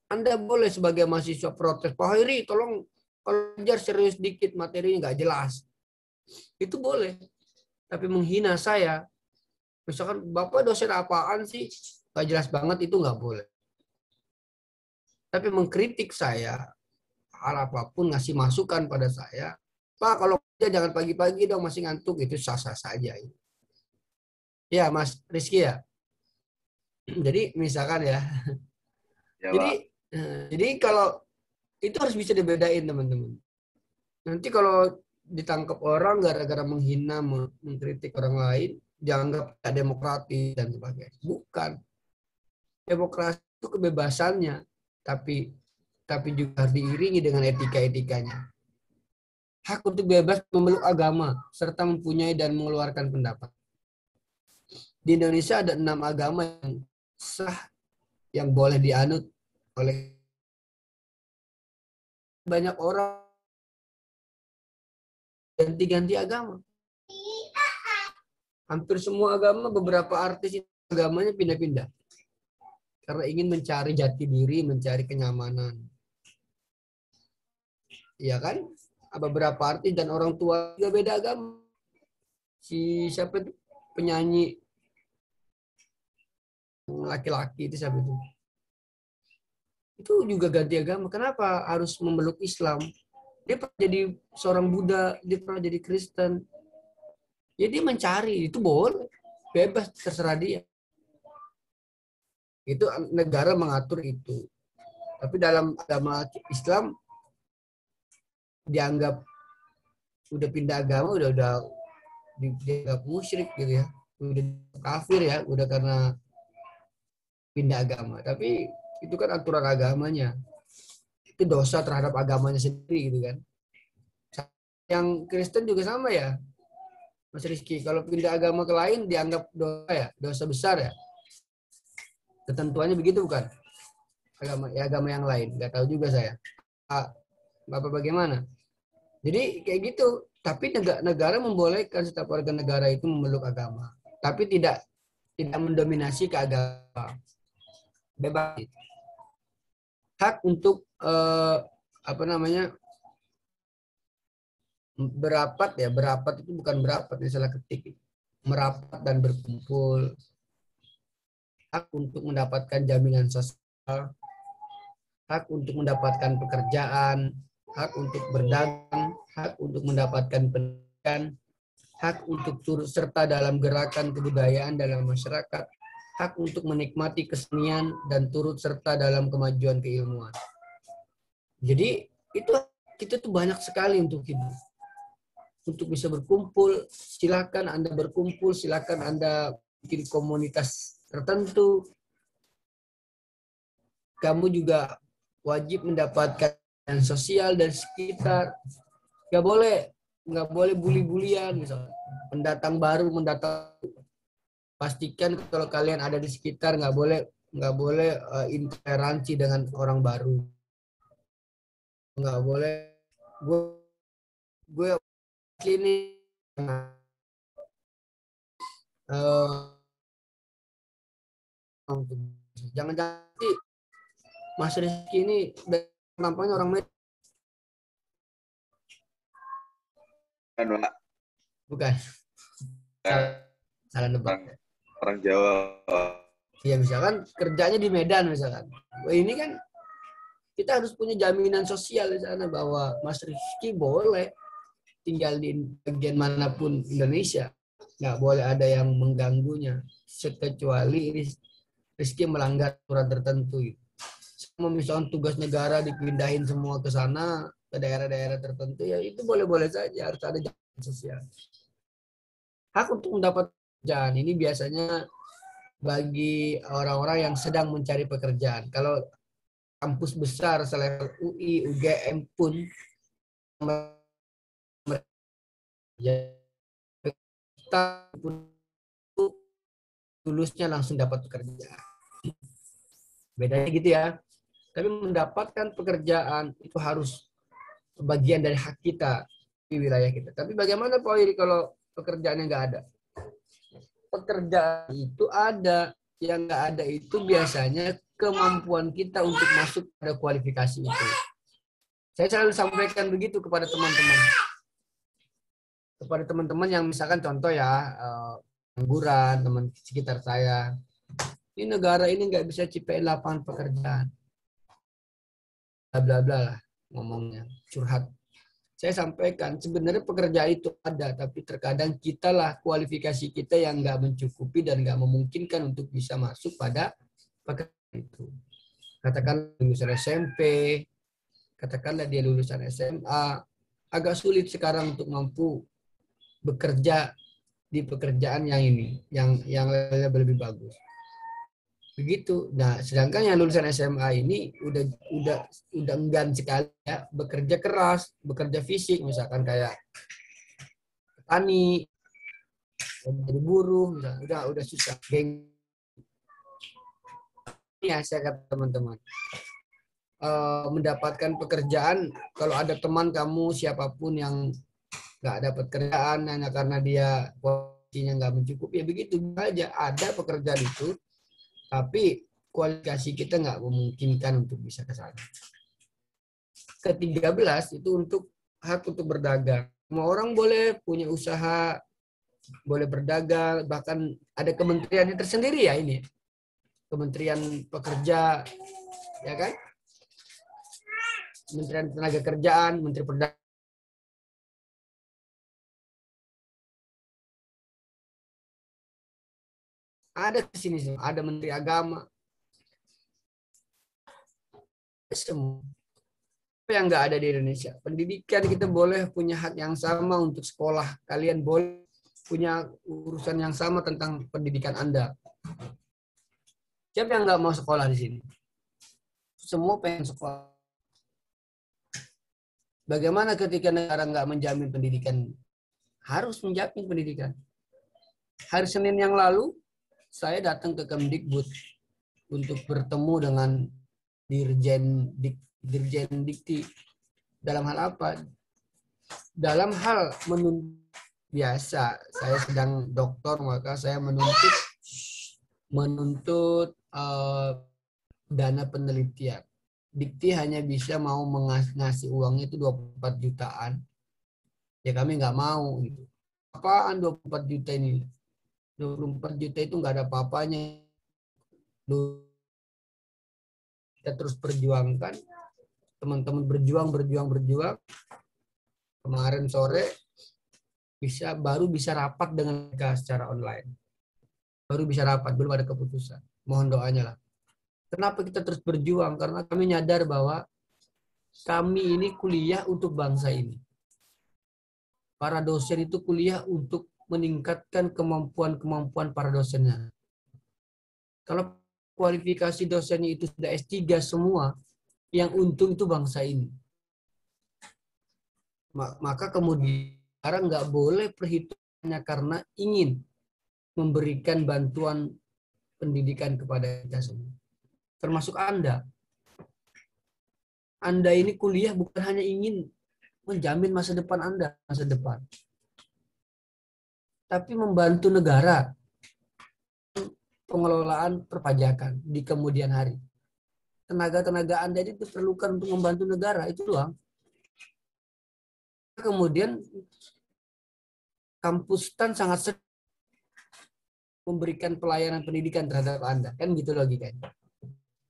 Anda boleh sebagai mahasiswa protes, Pak Hoiri tolong kalau belajar serius dikit, materinya nggak jelas. Itu boleh. Tapi menghina saya, misalkan Bapak dosen apaan sih? Nggak jelas banget, itu nggak boleh. Tapi mengkritik saya, hal apapun, ngasih masukan pada saya, Pak kalau kerja jangan pagi-pagi dong, masih ngantuk, itu sah-sah saja. Ya Mas Rizky ya. Jadi misalkan ya,
Ya, Pak.
jadi kalau itu harus bisa dibedain teman-teman. Nanti kalau ditangkap orang gara-gara menghina, mengkritik orang lain, dianggap tidak demokratis dan sebagainya. Bukan. Demokrasi itu kebebasannya, tapi juga harus diiringi dengan etika-etikanya. Hak untuk bebas memeluk agama, serta mempunyai dan mengeluarkan pendapat. Di Indonesia ada 6 agama yang sah, yang boleh dianut oleh banyak orang, ganti-ganti agama. Hampir semua agama, beberapa artis agamanya pindah-pindah. Karena ingin mencari jati diri, mencari kenyamanan. Iya kan? Beberapa artis dan orang tua juga beda agama. Si siapa itu? Penyanyi laki-laki itu siapa itu? Itu juga ganti agama. Kenapa harus memeluk Islam? Dia pernah jadi seorang Buddha, dia pernah jadi Kristen. Jadi mencari, itu boleh. Bebas, terserah dia. Itu negara mengatur itu. Tapi dalam agama Islam dianggap udah pindah agama, udah dianggap musyrik gitu ya. Udah kafir ya, udah karena pindah agama. Tapi itu kan aturan agamanya. Itu dosa terhadap agamanya sendiri gitu kan. Yang Kristen juga sama ya, Mas Rizky. Kalau pindah agama ke lain dianggap dosa ya, dosa besar ya. Ketentuannya begitu bukan? Agama yang lain. Nggak tahu juga saya. Bapak bagaimana? Jadi kayak gitu. Tapi negara membolehkan setiap warga negara itu memeluk agama. Tapi tidak mendominasi ke agama. Bebas. Hak untuk berapat itu bukan berapat, salah ketik. Merapat dan berkumpul. Hak untuk mendapatkan jaminan sosial, hak untuk mendapatkan pekerjaan, hak untuk berdagang, hak untuk mendapatkan pendidikan, hak untuk turut serta dalam gerakan kebudayaan dalam masyarakat, hak untuk menikmati kesenian dan turut serta dalam kemajuan keilmuan. Jadi itu kita tuh banyak sekali untuk hidup. Untuk bisa berkumpul, silakan Anda berkumpul, silakan Anda bikin komunitas tertentu. Kamu juga wajib mendapatkan sosial dan sekitar. Nggak boleh bully-bulian. Misalnya pendatang baru pastikan kalau kalian ada di sekitar nggak boleh intoleransi dengan orang baru. Nggak boleh gue ini jangan jadi Mas Rizky ini nampaknya orang Medan.
Kan, Pak.
Bukan. Salah nebak.
Orang Jawa.
Ya misalkan kerjanya di Medan misalkan. Ini kan kita harus punya jaminan sosial di sana bahwa Mas Rizky boleh tinggal di bagian manapun Indonesia. Nggak boleh ada yang mengganggunya. Kecuali Rizky melanggar aturan tertentu. Mau misalkan tugas negara dipindahin semua ke sana, ke daerah-daerah tertentu, ya itu boleh-boleh saja. Harus ada jaminan sosial. Hak untuk mendapat pekerjaan ini biasanya bagi orang-orang yang sedang mencari pekerjaan. Kalau kampus besar selevel UI, UGM pun kita lulusnya langsung dapat pekerjaan. Bedanya gitu ya. Tapi mendapatkan pekerjaan itu harus bagian dari hak kita di wilayah kita. Tapi bagaimana Pak Wiri kalau pekerjaannya nggak ada? Pekerjaan itu ada, yang nggak ada itu biasanya kemampuan kita untuk masuk pada kualifikasi itu. Saya selalu sampaikan begitu kepada teman-teman. Kepada teman-teman yang misalkan contoh ya, pengangguran, teman sekitar saya. Ini negara ini nggak bisa ciptain lapangan pekerjaan. Bla bla bla lah ngomongnya, curhat. Saya sampaikan sebenarnya pekerjaan itu ada, tapi terkadang kita lah kualifikasi kita yang nggak mencukupi dan nggak memungkinkan untuk bisa masuk pada pekerjaan itu. Katakan lulusan SMP, katakanlah dia lulusan SMA, agak sulit sekarang untuk mampu bekerja di pekerjaan yang ini, yang lebih bagus. Begitu. Nah, sedangkan yang lulusan SMA ini udah enggan sekali ya bekerja keras, bekerja fisik, misalkan kayak petani, jadi buruh, udah susah. Geng. Ya, saya kata teman-teman, mendapatkan pekerjaan, kalau ada teman kamu siapapun yang nggak dapat kerjaan hanya karena dia posisinya nggak mencukupi, ya begitu aja. Ada pekerjaan itu, tapi kualifikasi kita nggak memungkinkan untuk bisa ke sana. Ke-13 itu untuk hak untuk berdagang. Semua orang boleh punya usaha, boleh berdagang, bahkan ada kementeriannya tersendiri ya ini. Kementerian Pekerja, ya kan? Kementerian Tenaga Kerjaan, Menteri Perdagangan. Ada di sini semua, ada Menteri Agama. Semua yang nggak ada di Indonesia. Pendidikan kita boleh punya hak yang sama untuk sekolah. Kalian boleh punya urusan yang sama tentang pendidikan Anda. Siapa yang nggak mau sekolah di sini? Semua pengen sekolah. Bagaimana ketika negara nggak menjamin pendidikan? Harus menjamin pendidikan. Hari Senin yang lalu, saya datang ke Kemdikbud untuk bertemu dengan Dirjen Dikti. Dalam hal apa? Dalam hal biasa, saya sedang doktor, maka saya menuntut dana penelitian. Dikti hanya bisa mau ngasih uangnya itu 24 jutaan. Ya kami nggak mau. Gitu. Apaan 24 juta ini? 24 juta itu nggak ada apa-apanya. Kita terus perjuangkan. Teman-teman berjuang. Kemarin sore baru bisa rapat dengan mereka secara online. Baru bisa rapat, belum ada keputusan. Mohon doanya lah. Kenapa kita terus berjuang? Karena kami nyadar bahwa kami ini kuliah untuk bangsa ini. Para dosen itu kuliah untuk meningkatkan kemampuan para dosennya. Kalau kualifikasi dosennya itu sudah S3 semua, yang untung itu bangsa ini. Maka kemudian sekarang nggak boleh perhitungannya karena ingin memberikan bantuan pendidikan kepada kita semua. Termasuk Anda. Anda ini kuliah bukan hanya ingin menjamin masa depan Anda, tapi membantu negara pengelolaan perpajakan di kemudian hari. Tenaga-tenaga Anda itu diperlukan untuk membantu negara, itu doang. Kemudian kampus STAN sangat memberikan pelayanan pendidikan terhadap Anda, kan gitu logikanya.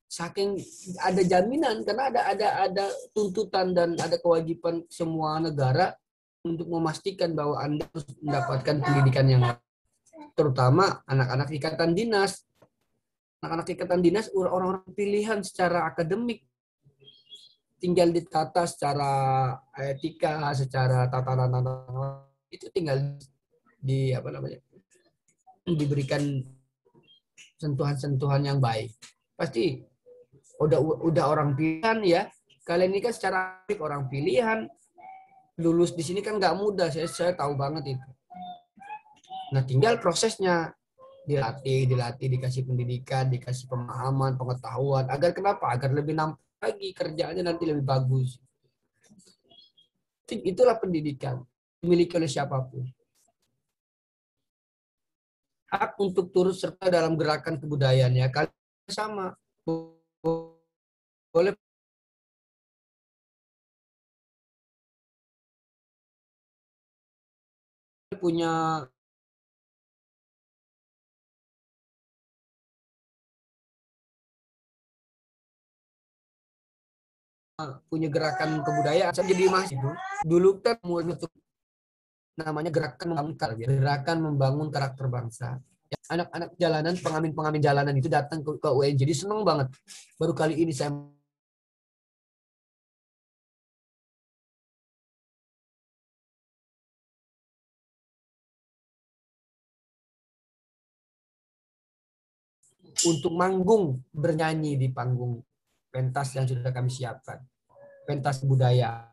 Saking ada jaminan karena ada tuntutan dan ada kewajiban semua negara untuk memastikan bahwa Anda harus mendapatkan pendidikan yang terutama anak-anak ikatan dinas. Anak-anak ikatan dinas orang-orang pilihan secara akademik, tinggal ditata secara etika, secara tatanan itu tinggal diberikan sentuhan-sentuhan yang baik. Pasti udah orang pilihan ya. Kalian ini kan secara orang pilihan, lulus di sini kan nggak mudah. Saya tahu banget itu. Nah, tinggal prosesnya dilatih, dikasih pendidikan, dikasih pemahaman, pengetahuan. Agar kenapa? Agar lebih nampak lagi kerjaannya nanti lebih bagus. Itulah pendidikan dimiliki oleh siapapun. Hak untuk turut serta dalam gerakan kebudayaan ya. Kalian sama boleh punya gerakan kebudayaan. Saya jadi mahasiswa dulu kan namanya gerakan membangun karakter bangsa. Anak-anak jalanan, pengamen-pengamen jalanan itu datang ke UN. Jadi seneng banget. Baru kali ini saya untuk manggung bernyanyi di panggung pentas yang sudah kami siapkan. Pentas budaya.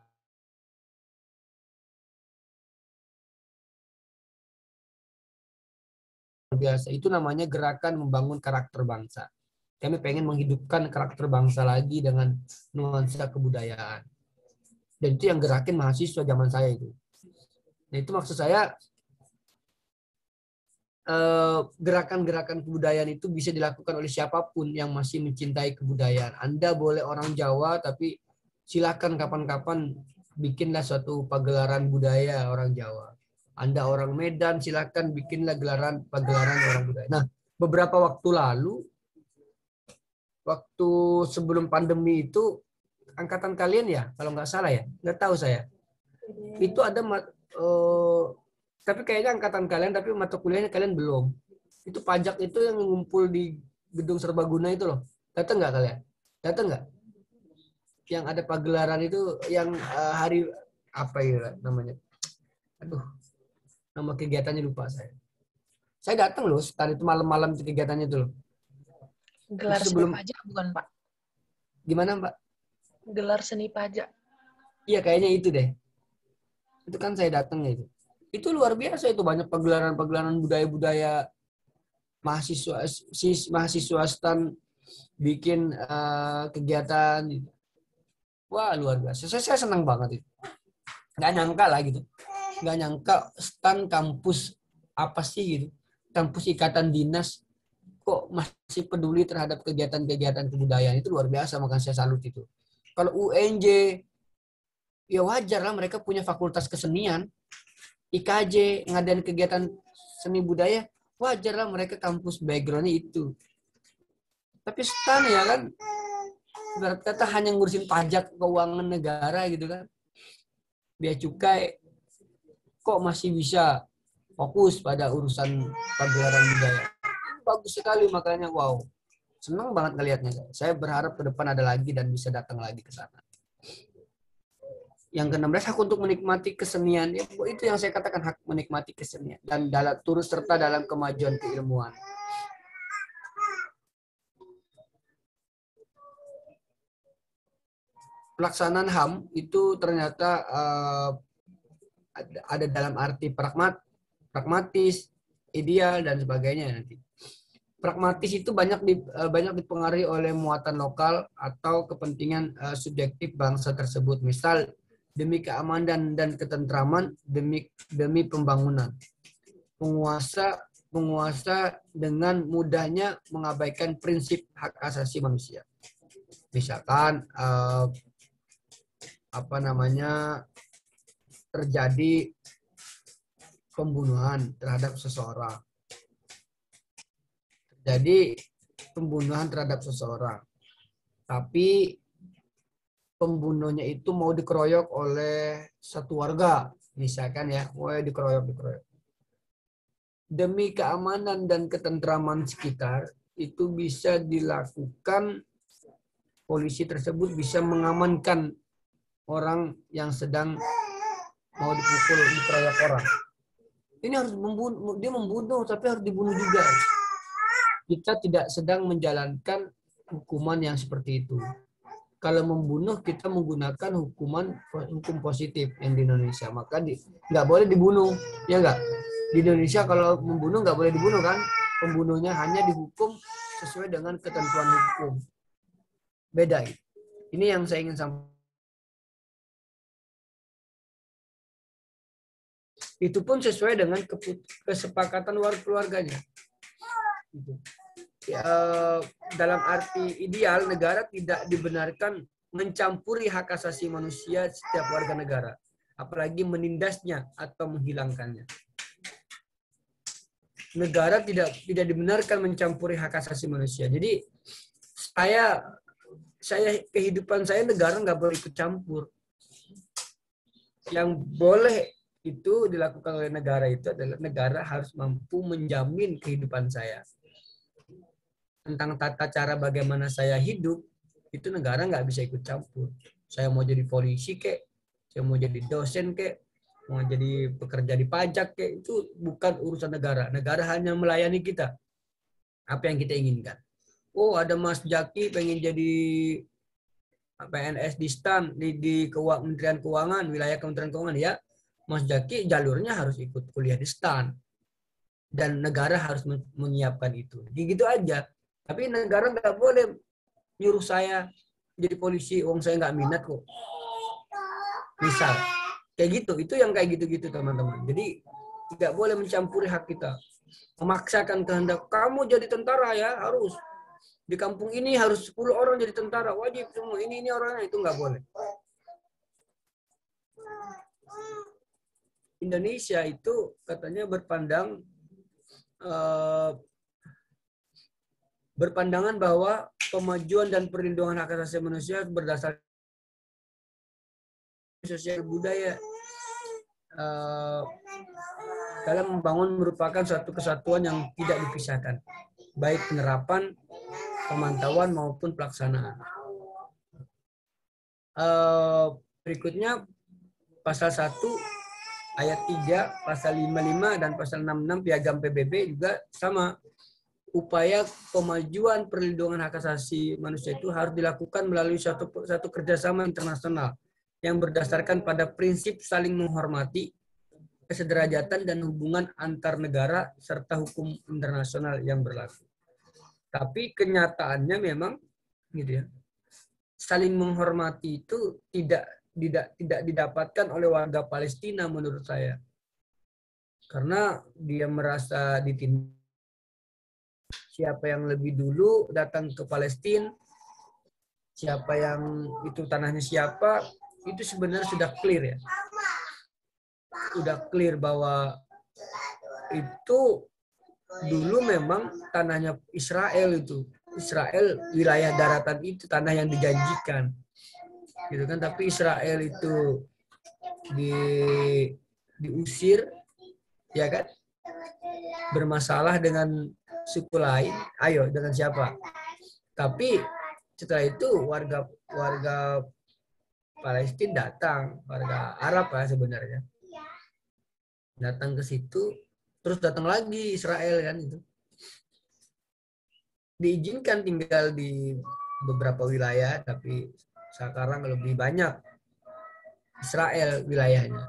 Biasa itu namanya gerakan membangun karakter bangsa. Kami pengen menghidupkan karakter bangsa lagi dengan nuansa kebudayaan. Dan itu yang gerakin mahasiswa zaman saya itu. Nah, itu maksud saya gerakan-gerakan kebudayaan itu bisa dilakukan oleh siapapun yang masih mencintai kebudayaan. Anda boleh orang Jawa, tapi silakan kapan-kapan bikinlah suatu pagelaran budaya orang Jawa. Anda orang Medan, silakan bikinlah pagelaran orang budaya. Nah, beberapa waktu lalu, waktu sebelum pandemi itu, angkatan kalian ya, kalau nggak salah ya, nggak tahu saya. Itu ada tapi kayaknya angkatan kalian, tapi mata kuliahnya kalian belum. Itu pajak itu yang ngumpul di gedung serbaguna itu loh. Datang nggak kalian? Datang nggak? Yang ada pagelaran itu, yang hari apa ya namanya? Aduh, nama kegiatannya lupa saya. Saya datang loh, tadi itu malam-malam kegiatannya itu loh.
Gelar
Itu
seni pajak bukan, Pak?
Gimana, Mbak?
Gelar seni pajak.
Iya, kayaknya itu deh. Itu kan saya datang ya itu. Itu luar biasa itu, banyak pagelaran-pagelaran budaya-budaya mahasiswa stan bikin kegiatan. Wah, luar biasa. Saya senang banget itu. Nggak nyangka lah gitu. Nggak nyangka stan kampus apa sih gitu. Kampus ikatan dinas kok masih peduli terhadap kegiatan-kegiatan kebudayaan. Itu luar biasa, makanya saya salut itu. Kalau UNJ, ya wajar lah mereka punya fakultas kesenian. IKJ ngadain kegiatan seni budaya, wajar lah mereka kampus background-nya itu. Tapi STAN ya kan, ibarat kata hanya ngurusin pajak keuangan negara gitu kan. Bea cukai, kok masih bisa fokus pada urusan pagelaran budaya. Bagus sekali, makanya wow. Senang banget ngelihatnya. Saya berharap ke depan ada lagi dan bisa datang lagi ke sana. Yang ke-16, hak untuk menikmati kesenian. Ya, itu yang saya katakan, hak menikmati kesenian. Dan turut serta dalam kemajuan keilmuan. Pelaksanaan HAM itu ternyata ada dalam arti pragmatis, ideal, dan sebagainya nanti. Pragmatis itu banyak dipengaruhi oleh muatan lokal atau kepentingan subjektif bangsa tersebut. Misal, demi keamanan dan ketentraman, demi pembangunan. Penguasa dengan mudahnya mengabaikan prinsip hak asasi manusia. Misalkan terjadi pembunuhan terhadap seseorang. Tapi pembunuhnya itu mau dikeroyok oleh satu warga, misalkan ya, dikeroyok. Demi keamanan dan ketentraman sekitar, itu bisa dilakukan, polisi tersebut bisa mengamankan orang yang sedang mau dipukul, dikeroyok orang. Ini harus dia membunuh, tapi harus dibunuh juga. Kita tidak sedang menjalankan hukuman yang seperti itu. Kalau membunuh, kita menggunakan hukum positif yang di Indonesia. Maka nggak boleh dibunuh, ya nggak? Di Indonesia kalau membunuh nggak boleh dibunuh kan? Pembunuhnya hanya dihukum sesuai dengan ketentuan hukum. Beda. Ini yang saya ingin sampaikan. Itu pun sesuai dengan kesepakatan keluarganya. Gitu. Ya, dalam arti ideal, negara tidak dibenarkan mencampuri hak asasi manusia setiap warga negara, apalagi menindasnya atau menghilangkannya. Negara tidak dibenarkan mencampuri hak asasi manusia. Jadi kehidupan saya negara nggak boleh ikut campur. Yang boleh itu dilakukan oleh negara itu adalah negara harus mampu menjamin kehidupan saya. Tentang tata cara bagaimana saya hidup, itu negara nggak bisa ikut campur. Saya mau jadi polisi kek, saya mau jadi dosen kek, mau jadi pekerja di pajak kek, itu bukan urusan negara. Negara hanya melayani kita. Apa yang kita inginkan. Oh, ada Mas Jaki pengen jadi PNS di STAN, di Kementerian Keuangan, wilayah Kementerian Keuangan, ya. Mas Jaki jalurnya harus ikut kuliah di STAN. Dan negara harus menyiapkan itu. Gitu aja. Tapi negara nggak boleh nyuruh saya jadi polisi, uang saya nggak minat kok. Misal, kayak gitu. Itu yang kayak gitu-gitu, teman-teman. Jadi, nggak boleh mencampuri hak kita. Memaksakan kehendak, kamu jadi tentara ya, harus. Di kampung ini harus 10 orang jadi tentara, wajib semua. Ini orangnya, itu nggak boleh. Indonesia itu katanya berpandangan bahwa kemajuan dan perlindungan hak asasi manusia berdasarkan sosial budaya dalam membangun merupakan suatu kesatuan yang tidak dipisahkan, baik penerapan, pemantauan maupun pelaksanaan. Berikutnya pasal 1 ayat 3, pasal 55 dan pasal 66 Piagam PBB juga sama. Upaya kemajuan perlindungan hak asasi manusia itu harus dilakukan melalui satu kerjasama internasional yang berdasarkan pada prinsip saling menghormati, kesederajatan dan hubungan antar negara serta hukum internasional yang berlaku. Tapi kenyataannya memang gitu ya. Saling menghormati itu tidak didapatkan oleh warga Palestina menurut saya. Karena dia merasa ditindas. Siapa yang lebih dulu datang ke Palestina, siapa yang itu tanahnya siapa, itu sebenarnya sudah clear ya. Sudah clear bahwa itu dulu memang tanahnya Israel itu. Israel, wilayah daratan itu tanah yang dijanjikan. Gitu kan, tapi Israel itu diusir, ya kan? Bermasalah dengan suku lain, ayo dengan siapa? Tapi setelah itu warga Palestina datang, warga Arab lah sebenarnya, datang ke situ, terus datang lagi Israel kan itu. Diizinkan tinggal di beberapa wilayah, tapi sekarang lebih banyak Israel wilayahnya.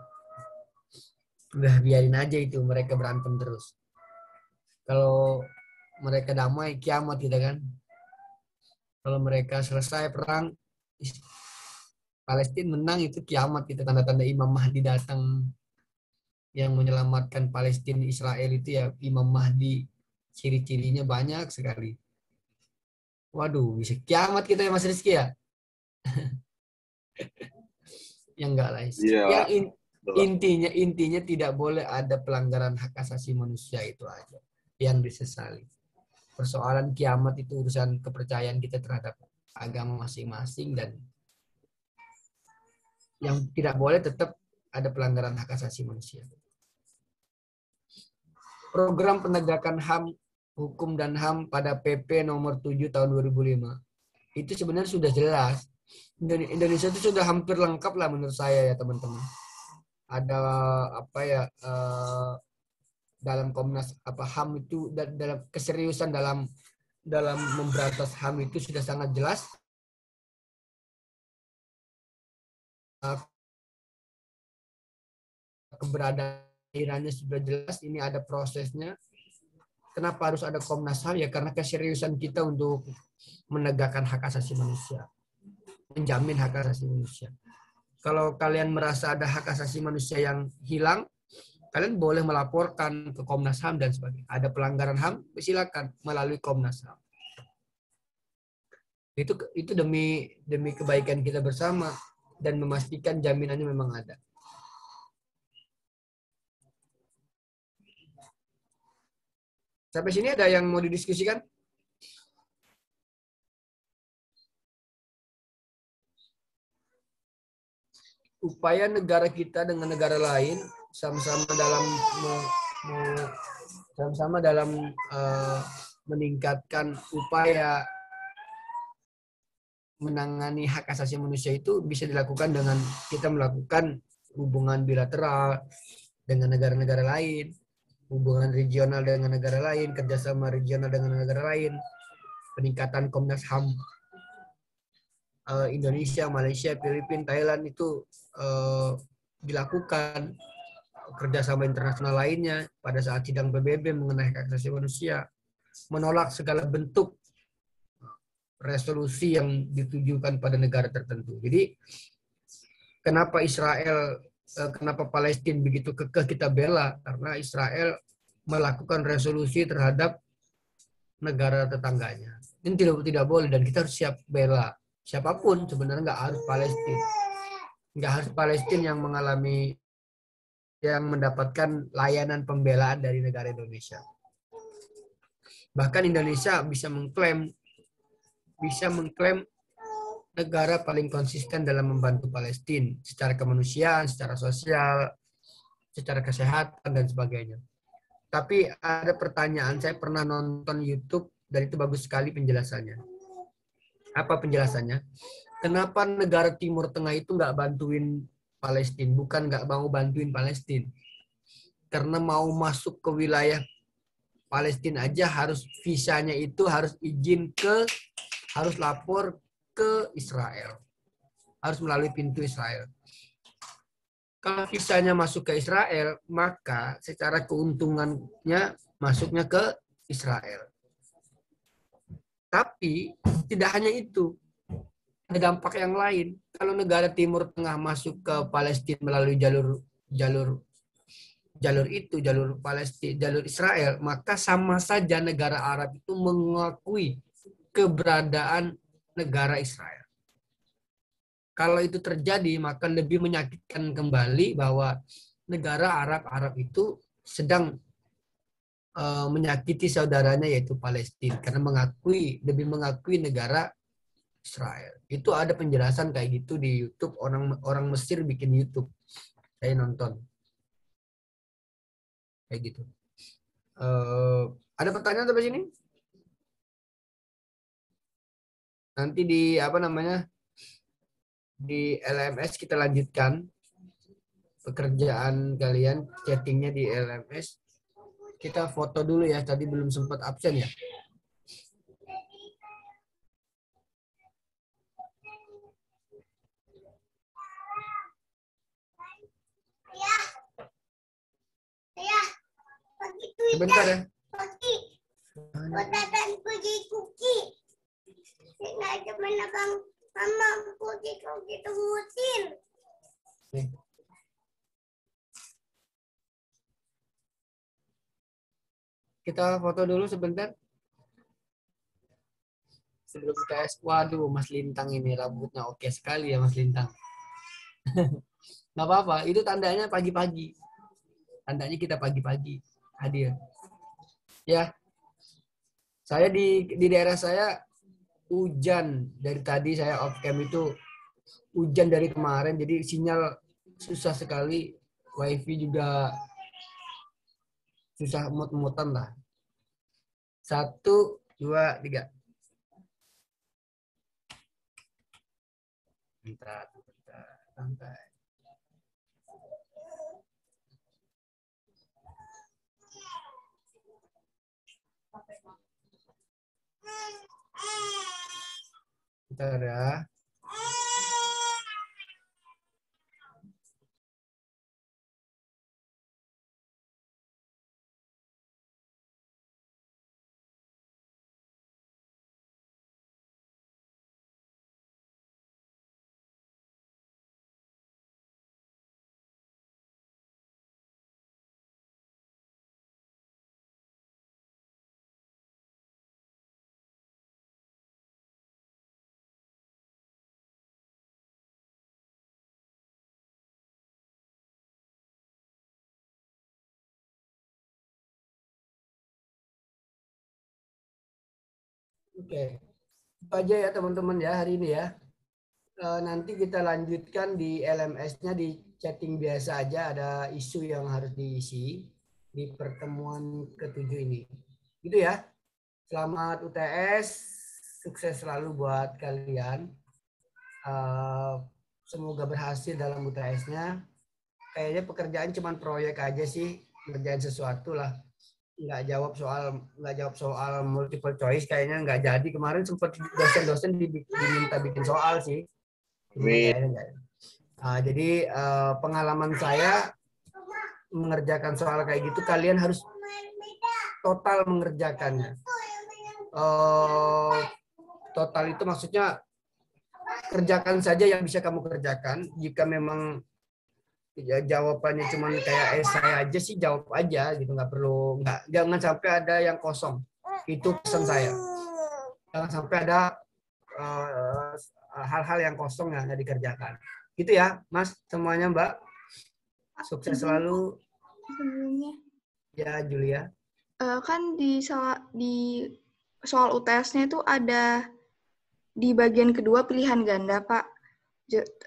Udah biarin aja itu, mereka berantem terus. Kalau mereka damai, kiamat gitu kan. Kalau mereka selesai perang, Palestina menang, itu kiamat gitu. Tanda-tanda Imam Mahdi datang. Yang menyelamatkan Palestina Israel itu ya Imam Mahdi. Ciri-cirinya banyak sekali. Waduh, bisa kiamat kita ya Mas Rizky ya? Yang enggak lah.
Iya,
Yang intinya tidak boleh ada pelanggaran hak asasi manusia, itu aja yang disesali. Persoalan kiamat itu urusan kepercayaan kita terhadap agama masing-masing, dan yang tidak boleh tetap ada pelanggaran hak asasi manusia. Program penegakan HAM, hukum dan HAM pada PP nomor 7 tahun 2005 itu sebenarnya sudah jelas. Indonesia itu sudah hampir lengkap lah menurut saya ya teman-teman. Ada apa ya, dalam Komnas HAM itu, dalam keseriusan dalam memberantas HAM itu sudah sangat jelas. Keberadaannya sudah jelas, ini ada prosesnya. Kenapa harus ada Komnas HAM? Ya karena keseriusan kita untuk menegakkan hak asasi manusia, menjamin hak asasi manusia. Kalau kalian merasa ada hak asasi manusia yang hilang, Kalian boleh melaporkan ke Komnas HAM dan sebagainya. Ada pelanggaran HAM, silakan melalui Komnas HAM. Itu demi kebaikan kita bersama dan memastikan jaminannya memang ada. Sampai sini ada yang mau didiskusikan? Upaya negara kita dengan negara lain sama-sama dalam meningkatkan upaya menangani hak asasi manusia itu bisa dilakukan dengan kita melakukan hubungan bilateral dengan negara-negara lain, hubungan regional dengan negara lain, kerjasama regional dengan negara lain, peningkatan Komnas HAM Indonesia, Malaysia, Filipina, Thailand itu dilakukan, kerjasama internasional lainnya pada saat sidang PBB mengenai hak asasi manusia, menolak segala bentuk resolusi yang ditujukan pada negara tertentu. Jadi kenapa Palestina begitu kekeh kita bela? Karena Israel melakukan resolusi terhadap negara tetangganya. Ini tidak boleh dan kita harus siap bela. Siapapun sebenarnya nggak harus Palestina yang mendapatkan layanan pembelaan dari negara Indonesia. Bahkan Indonesia bisa mengklaim negara paling konsisten dalam membantu Palestina secara kemanusiaan, secara sosial, secara kesehatan dan sebagainya. Tapi ada pertanyaan, saya pernah nonton YouTube dan itu bagus sekali penjelasannya. Apa penjelasannya? Kenapa negara Timur Tengah itu nggak bantuin Palestina? Bukan nggak mau bantuin Palestina. Karena mau masuk ke wilayah Palestina aja visanya itu harus lapor ke Israel. Harus melalui pintu Israel. Kalau visanya masuk ke Israel, maka secara keuntungannya masuknya ke Israel. Tapi tidak hanya itu. Ada dampak yang lain. Kalau negara Timur Tengah masuk ke Palestina melalui jalur Palestina, jalur Israel, maka sama saja negara Arab itu mengakui keberadaan negara Israel. Kalau itu terjadi, maka lebih menyakitkan kembali bahwa negara Arab itu sedang menyakiti saudaranya yaitu Palestina karena lebih mengakui negara Israel. Itu ada penjelasan kayak gitu di YouTube, orang Mesir bikin YouTube. Saya nonton. Kayak gitu. Ada pertanyaan sampai sini? Nanti di di LMS kita lanjutkan pekerjaan kalian, chattingnya di LMS. Kita foto dulu ya, tadi belum sempat absen ya. Sebentar ya.
Pergi kuki. Sengaja menabang mama kuki tungguin.
Kita foto dulu sebentar. Sebelum tes, waduh Mas Lintang ini rambutnya oke sekali ya Mas Lintang. Nggak apa-apa, itu tandanya pagi-pagi. Tandanya kita pagi-pagi hadir. Ya, saya di daerah saya hujan dari tadi, saya off cam itu hujan dari kemarin, jadi sinyal susah sekali, wifi juga susah mut-mutan lah. 1, 2, 3. Bentar, santai. Bentar ya. Oke. Itu aja ya teman-teman ya hari ini ya. Nanti kita lanjutkan di LMS-nya di chatting biasa aja, ada isu yang harus diisi di pertemuan ke-7 ini. Gitu ya. Selamat UTS, sukses selalu buat kalian. Semoga berhasil dalam UTS-nya. Kayaknya pekerjaan cuma proyek aja sih, ngerjain sesuatu lah. Nggak jawab soal multiple choice, kayaknya nggak jadi. Kemarin sempat dosen-dosen diminta bikin soal sih. Jadi pengalaman saya mengerjakan soal kayak gitu, kalian harus total mengerjakannya. Total itu maksudnya kerjakan saja yang bisa kamu kerjakan. Jika memang ya, jawabannya cuma kayak esai aja sih, jawab aja gitu, nggak perlu, jangan sampai ada yang kosong. Itu pesan saya. Jangan sampai ada hal-hal yang kosong yang nggak dikerjakan. Gitu ya, Mas, semuanya, Mbak. Sukses selalu.
Sebelumnya.
Ya, Julia.
Kan di soal UTS-nya itu ada di bagian kedua pilihan ganda, Pak.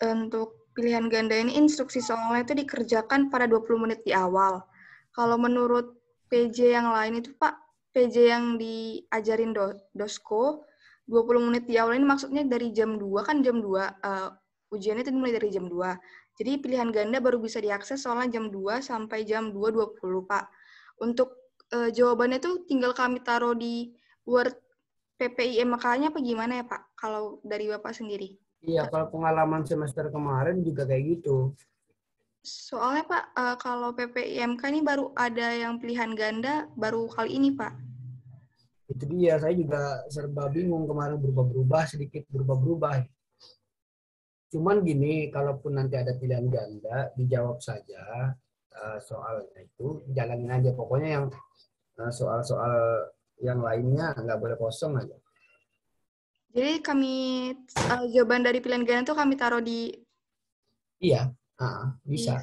Untuk pilihan ganda ini instruksi soalnya itu dikerjakan pada 20 menit di awal. Kalau menurut PJ yang lain itu, Pak, PJ yang diajarin Dosko, 20 menit di awal ini maksudnya dari jam 2, kan jam 2, ujiannya itu dimulai dari jam 2. Jadi pilihan ganda baru bisa diakses soalnya jam 2 sampai jam 2.20, Pak. Untuk jawabannya tuh tinggal kami taruh di Word PPIMK-nya apa gimana ya, Pak? Kalau dari Bapak sendiri.
Iya, kalau pengalaman semester kemarin juga kayak gitu.
Soalnya, Pak, kalau PPIMK ini baru ada yang pilihan ganda baru kali ini, Pak.
Itu dia, saya juga serba bingung kemarin, sedikit berubah-berubah. Cuman gini, kalaupun nanti ada pilihan ganda, dijawab saja soalnya itu, jalanin aja. Pokoknya yang soal-soal yang lainnya nggak boleh kosong aja.
Jadi kami, jawaban dari pilihan ganda itu kami taruh di...
Iya, bisa.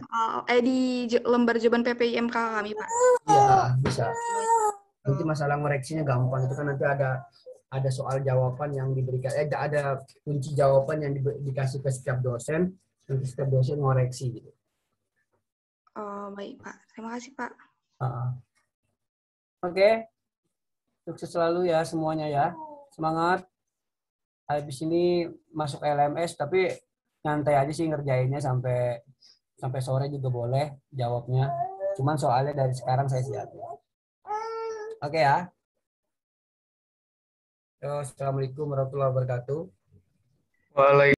Di lembar jawaban PPIMK kami, Pak.
Iya, bisa. Nanti masalah ngoreksinya gampang, itu kan nanti ada soal jawaban yang diberikan, ada kunci jawaban yang dikasih ke setiap dosen, nanti setiap dosen ngoreksi gitu.
Oh, baik, Pak. Terima kasih, Pak.
Oke. Sukses selalu ya semuanya ya. Semangat. Habis ini masuk LMS, tapi nyantai aja sih ngerjainnya sampai sore juga boleh jawabnya. Cuman soalnya dari sekarang saya siapin. Oke ya. Assalamualaikum warahmatullahi wabarakatuh.
Waalaikumsalam.